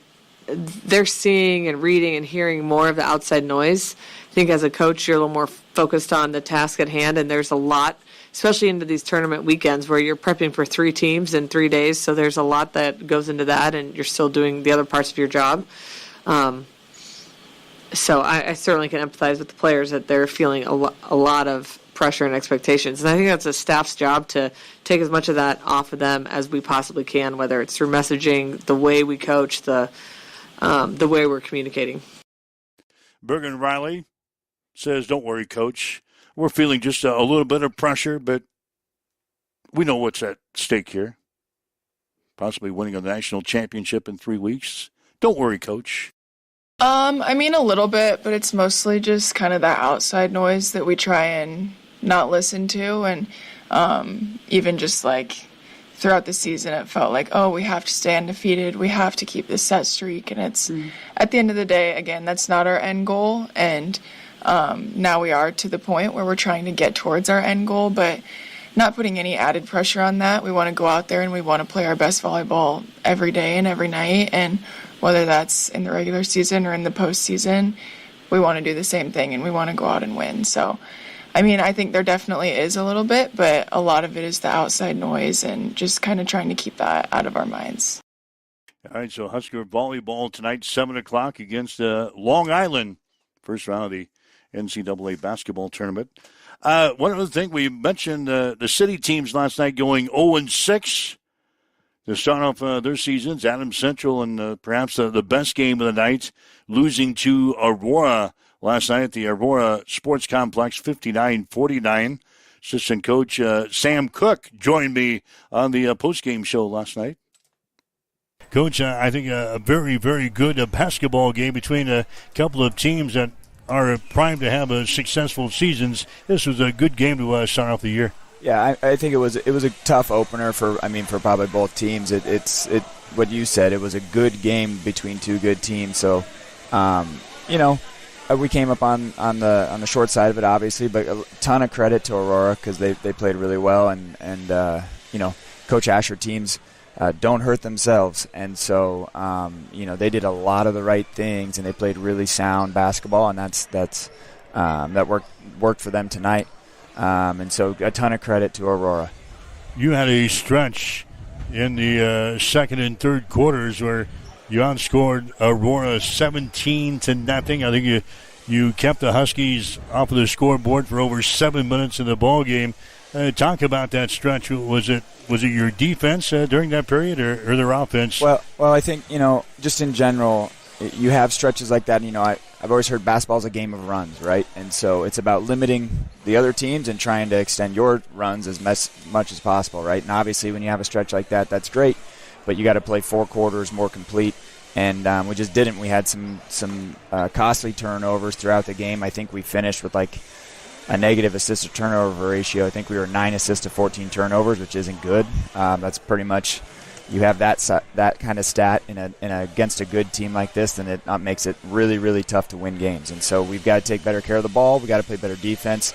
they're seeing and reading and hearing more of the outside noise. I think as a coach, you're a little more focused on the task at hand, and there's a lot, especially into these tournament weekends where you're prepping for 3 teams in 3 days, so there's a lot that goes into that, and you're still doing the other parts of your job. So I certainly can empathize with the players that they're feeling a lot of pressure and expectations. And I think that's a staff's job to take as much of that off of them as we possibly can, whether it's through messaging, the way we coach, the way we're communicating. Bergen Riley says, "Don't worry, Coach. We're feeling just a little bit of pressure, but we know what's at stake here. Possibly winning a national championship in 3 weeks. Don't worry, Coach." I mean, a little bit, but it's mostly just kind of that outside noise that we try and not listen to. And even just like throughout the season, it felt like, oh, we have to stay undefeated. We have to keep this set streak. And it's at the end of the day, again, that's not our end goal. And now we are to the point where we're trying to get towards our end goal, but not putting any added pressure on that. We want to go out there and we want to play our best volleyball every day and every night. And whether that's in the regular season or in the postseason, we want to do the same thing and we want to go out and win. So, I mean, I think there definitely is a little bit, but a lot of it is the outside noise and just kind of trying to keep that out of our minds. All right, so Husker volleyball tonight, 7 o'clock against Long Island. First round of the NCAA basketball tournament. One other thing, we mentioned the city teams last night going 0-6 to start off their seasons. Adams Central and perhaps the best game of the night, losing to Aurora last night at the Aurora Sports Complex, 59-49. Assistant coach Sam Cook joined me on the postgame show last night. Coach, I think a very, very good basketball game between a couple of teams that are primed to have successful seasons. This was a good game to start off the year. Yeah, I think it was a tough opener for probably both teams. It's what you said. It was a good game between two good teams. So, we came up on the short side of it, obviously, but a ton of credit to Aurora because they played really well, and Coach Asher teams don't hurt themselves, and so they did a lot of the right things and they played really sound basketball, and that worked for them tonight. And so a ton of credit to Aurora. You had a stretch in the second and third quarters where you outscored Aurora 17-0. I think you kept the Huskies off of the scoreboard for over 7 minutes in the ball game. Talk about that stretch. Was it your defense during that period or their offense? Well, I think just in general, you have stretches like that. I've always heard basketball is a game of runs, right? And so it's about limiting the other teams and trying to extend your runs as much as possible, right? And obviously when you have a stretch like that, that's great, but you got to play 4 quarters more complete. And we just didn't. We had some costly turnovers throughout the game. I think we finished with like a negative assist to turnover ratio. I think we were 9 assists to 14 turnovers, which isn't good. That's pretty much, you have that kind of stat against a good team like this, then it makes it really, really tough to win games. And so we've got to take better care of the ball. We've got to play better defense.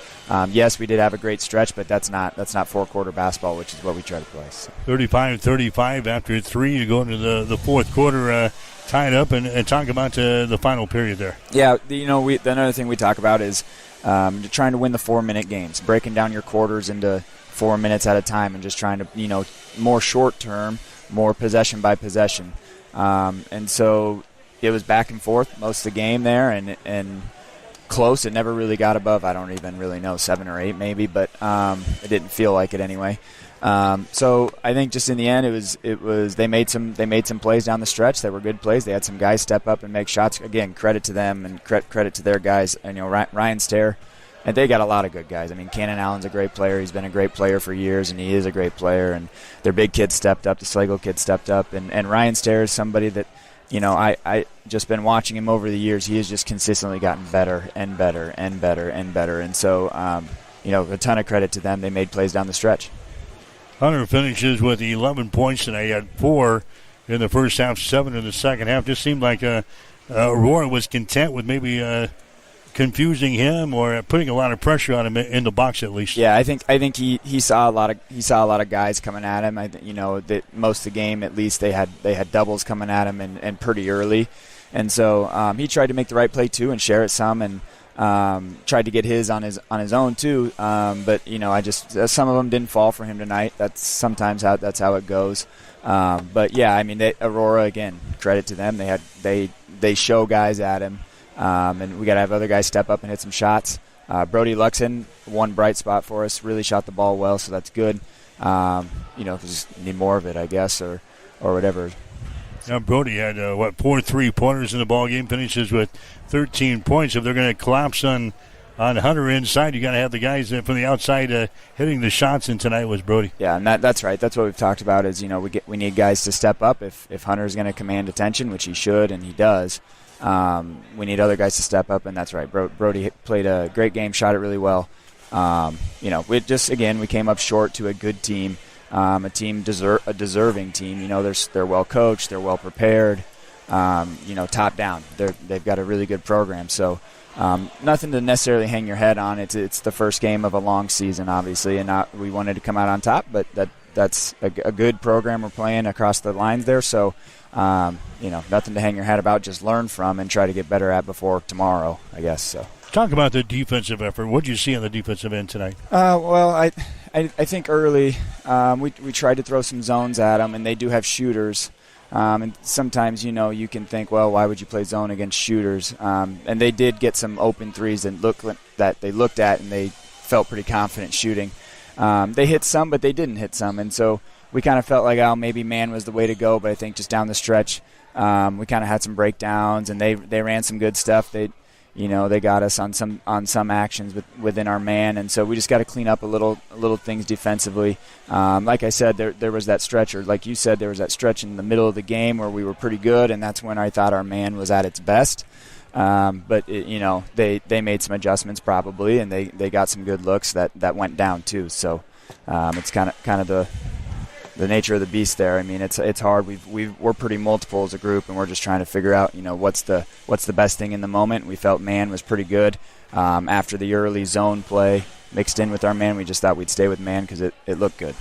Yes, we did have a great stretch, but that's not 4-quarter basketball, which is what we try to play. So. 35-35 after 3. You go into the fourth quarter tied up, and talk about the final period there. Yeah, another thing we talk about is trying to win the 4-minute games, breaking down your quarters into 4 minutes at a time and just trying to, more short term, more possession by possession. And so it was back and forth most of the game there and close. It never really got above, I don't even really know, 7 or 8 maybe, but it didn't feel like it anyway. So I think just in the end, it was they made some plays down the stretch that were good plays. They had some guys step up and make shots. Again, credit to them and credit to their guys. Ryan Stair, and they got a lot of good guys. I mean, Cannon Allen's a great player. He's been a great player for years, and he is a great player. And their big kids stepped up. The Slagle kids stepped up, and Ryan Stair is somebody that I just been watching him over the years. He has just consistently gotten better and better and better and better. And so a ton of credit to them. They made plays down the stretch. Hunter finishes with 11 points tonight. He had 4 in the first half, 7 in the second half. Just seemed like Aurora was content with maybe confusing him or putting a lot of pressure on him in the box at least. Yeah, I think he saw a lot of guys coming at him. That most of the game at least they had doubles coming at him and pretty early, and so he tried to make the right play too and share it some and. Tried to get his on his own too, but some of them didn't fall for him tonight. That's sometimes how it goes. But yeah, I mean, Aurora again, credit to them. They show guys at him, and we got to have other guys step up and hit some shots. Brody Luxon, one bright spot for us, really shot the ball well, so that's good. Just need more of it, I guess, or whatever. Now, Brody had, 4 3-pointers in the ball game, finishes with 13 points. If they're going to collapse on Hunter inside, you got to have the guys from the outside hitting the shots, and tonight was Brody. Yeah, and that's right. That's what we've talked about is, we need guys to step up. If Hunter's going to command attention, which he should and he does, we need other guys to step up, and that's right. Brody played a great game, shot it really well. We came up short to a good team, a deserving team. They're well coached, they're well prepared. Top down, they've got a really good program. So nothing to necessarily hang your head on. It's the first game of a long season, obviously, and we wanted to come out on top. But that's a good program we're playing across the lines there. So nothing to hang your head about. Just learn from and try to get better at before tomorrow, I guess. So. Talk about the defensive effort. What did you see on the defensive end tonight? I think early we tried to throw some zones at them, and they do have shooters. And sometimes, you can think, well, why would you play zone against shooters? And they did get some open threes that they looked at, and they felt pretty confident shooting. They hit some, but they didn't hit some. And so we kind of felt like, maybe man was the way to go. But I think just down the stretch, we kind of had some breakdowns, and they ran some good stuff. They got us on some actions within our man, and so we just got to clean up a little things defensively. Like I said, there was that stretch, or like you said, there was that stretch in the middle of the game where we were pretty good, and that's when I thought our man was at its best. But they made some adjustments probably, and they got some good looks that went down too. So it's kind of the nature of the beast there. I mean, it's hard. We're pretty multiple as a group, and we're just trying to figure out, what's the best thing in the moment. We felt man was pretty good after the early zone play mixed in with our man. We just thought we'd stay with man because it looked good.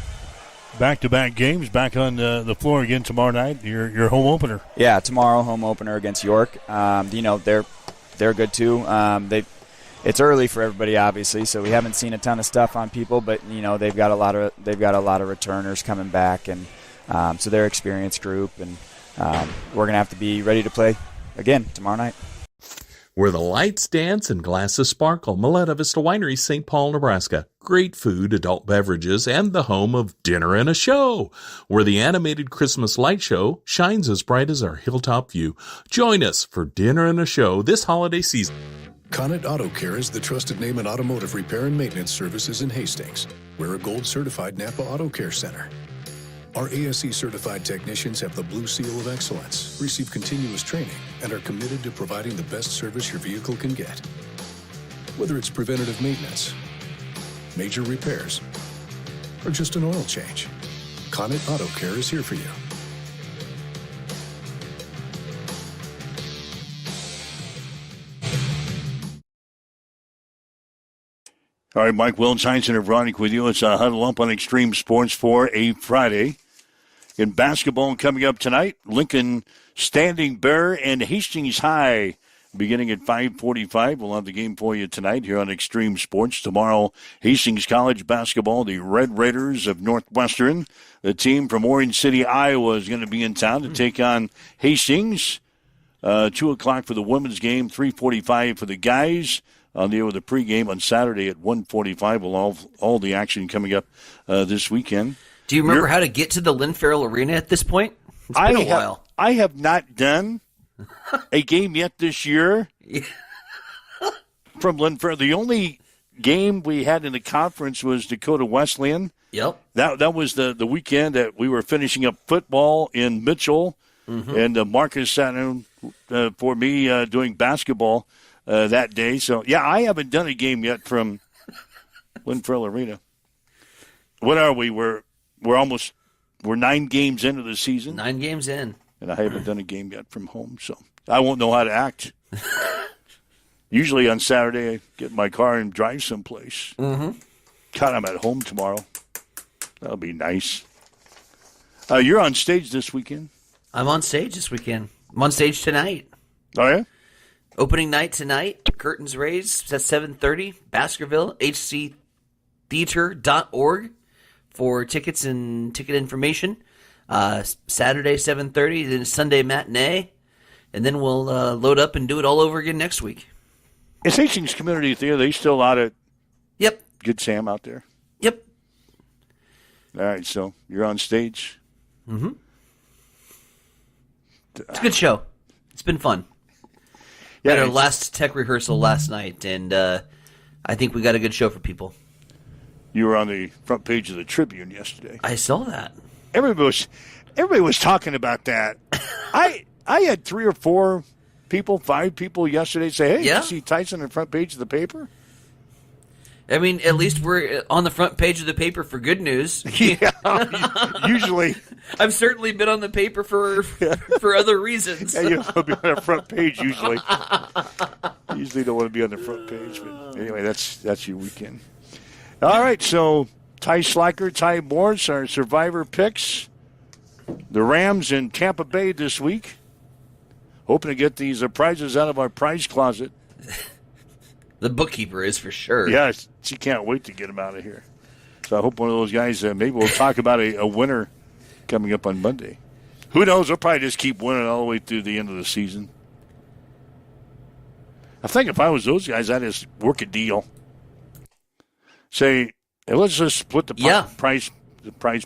Back-to-back games, back on the floor again tomorrow night. Your home opener. Yeah, tomorrow home opener against York. They're good too. It's early for everybody, obviously, so we haven't seen a ton of stuff on people, but they've got a lot of returners coming back, and so they're an experienced group, and we're gonna have to be ready to play again tomorrow night. Where the lights dance and glasses sparkle, Maleta Vista Winery, St. Paul, Nebraska. Great food, adult beverages, and the home of Dinner and a Show, where the animated Christmas light show shines as bright as our hilltop view. Join us for Dinner and a Show this holiday season. Conant Auto Care is the trusted name in automotive repair and maintenance services in Hastings. We're a gold-certified Napa Auto Care Center. Our ASE-certified technicians have the Blue Seal of Excellence, receive continuous training, and are committed to providing the best service your vehicle can get. Whether it's preventative maintenance, major repairs, or just an oil change, Conant Auto Care is here for you. All right, Mike Wills, Heinzen and Veronique with you. It's a Huddle Up on Extreme Sports for a Friday. In basketball coming up tonight, Lincoln Standing Bear and Hastings High beginning at 5:45. We'll have the game for you tonight here on Extreme Sports. Tomorrow, Hastings College basketball, the Red Raiders of Northwestern. The team from Orange City, Iowa is going to be in town to take on Hastings. 2 o'clock for the women's game, 3:45 for the guys. On the air with the pregame on Saturday at 1:45. We'll all the action coming up this weekend. Do you remember how to get to the Lynn Farrell Arena at this point? It's been a while. I have not done a game yet this year from Lynn Farrell. The only game we had in the conference was Dakota Wesleyan. Yep. That was the weekend that we were finishing up football in Mitchell, and Marcus sat in for me doing basketball that day. So, yeah, I haven't done a game yet from Lynn Farrell Arena. What are we? We're 9 games into the season. 9 games in. And I haven't done a game yet from home, so I won't know how to act. Usually on Saturday, I get in my car and drive someplace. God, I'm at home tomorrow. That'll be nice. You're on stage this weekend. I'm on stage this weekend. I'm on stage tonight. Oh, yeah? Opening night tonight. Curtains raised at 7:30. Baskerville, hctheater.org for tickets and ticket information. Saturday, 7:30. Then Sunday matinee. And then we'll load up and do it all over again next week. Is Hastings Community Theater, they still out at Yep. Good Sam out there? Yep. All right, so you're on stage. Mm-hmm. It's a good show. It's been fun. We had our last tech rehearsal last night, and I think we got a good show for people. You were on the front page of the Tribune yesterday. I saw that. Everybody was talking about that. I had 3 or 4 people, 5 people yesterday say, "Hey, did you see Tyson on the front page of the paper?" I mean, at least we're on the front page of the paper for good news. Yeah, usually. I've certainly been on the paper for other reasons. Yeah, you don't want to be on the front page usually. Usually don't want to be on the front page. But anyway, that's your weekend. All right, so Ty Slacker, Ty Morris, our Survivor picks. The Rams in Tampa Bay this week. Hoping to get these prizes out of our prize closet. The bookkeeper is for sure. Yeah, she can't wait to get them out of here. So I hope one of those guys, maybe we'll talk about a winner coming up on Monday. Who knows? They'll probably just keep winning all the way through the end of the season. I think if I was those guys, I'd just work a deal. Say, hey, let's just split the price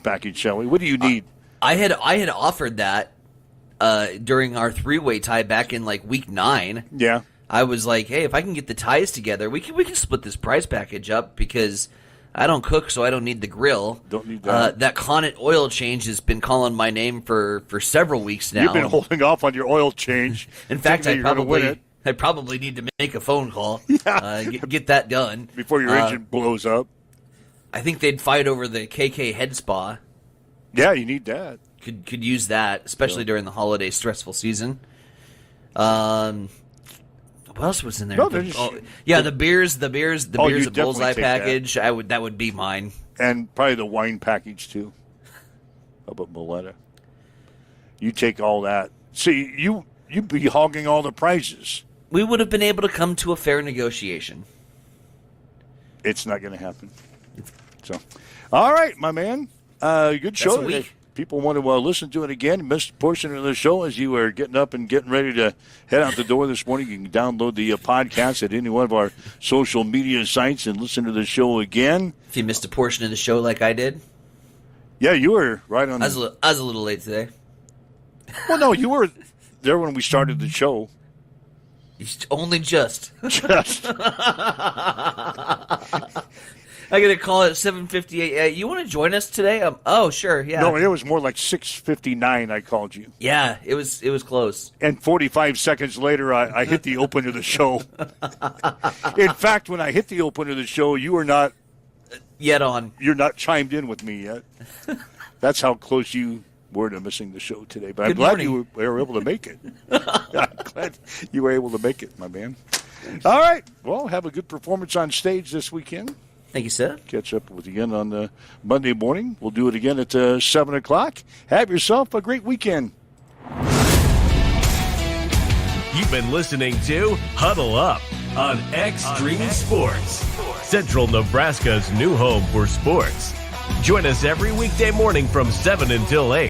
package, shall we? What do you need? I had offered that during our 3-way tie back in like week 9. Yeah. I was like, hey, if I can get the ties together, we can split this prize package up because I don't cook, so I don't need the grill. Don't need that. That Connaught oil change has been calling my name for several weeks now. You've been holding off on your oil change. In fact, I probably need to make a phone call. Get that done before your engine blows up. I think they'd fight over the KK head spa. Yeah, you need that. Could use that, especially during the holiday stressful season. What else was in there? No, the beers, the bullseye package. That would be mine, and probably the wine package too. How about Moletta? You take all that. See, you'd be hogging all the prizes. We would have been able to come to a fair negotiation. It's not going to happen. So, all right, my man. Good show today. People want to listen to it again, missed a portion of the show as you were getting up and getting ready to head out the door this morning. You can download the podcast at any one of our social media sites and listen to the show again. If you missed a portion of the show like I did. Yeah, you were right on. I was a little late today. Well, no, you were there when we started the show. Only just. I got a call at 7:58. You want to join us today? Oh, sure, yeah. No, it was more like 6:59 I called you. Yeah, it was close. And 45 seconds later, I hit the open of the show. In fact, when I hit the open of the show, you were not... Yet on. You're not chimed in with me yet. That's how close you were to missing the show today. But I'm glad you were able to make it. I'm glad you were able to make it, my man. All right. Well, have a good performance on stage this weekend. Thank you, sir. Catch up with you again on Monday morning. We'll do it again at 7 o'clock. Have yourself a great weekend. You've been listening to Huddle Up on Extreme Sports, Central Nebraska's new home for sports. Join us every weekday morning from 7 until 8.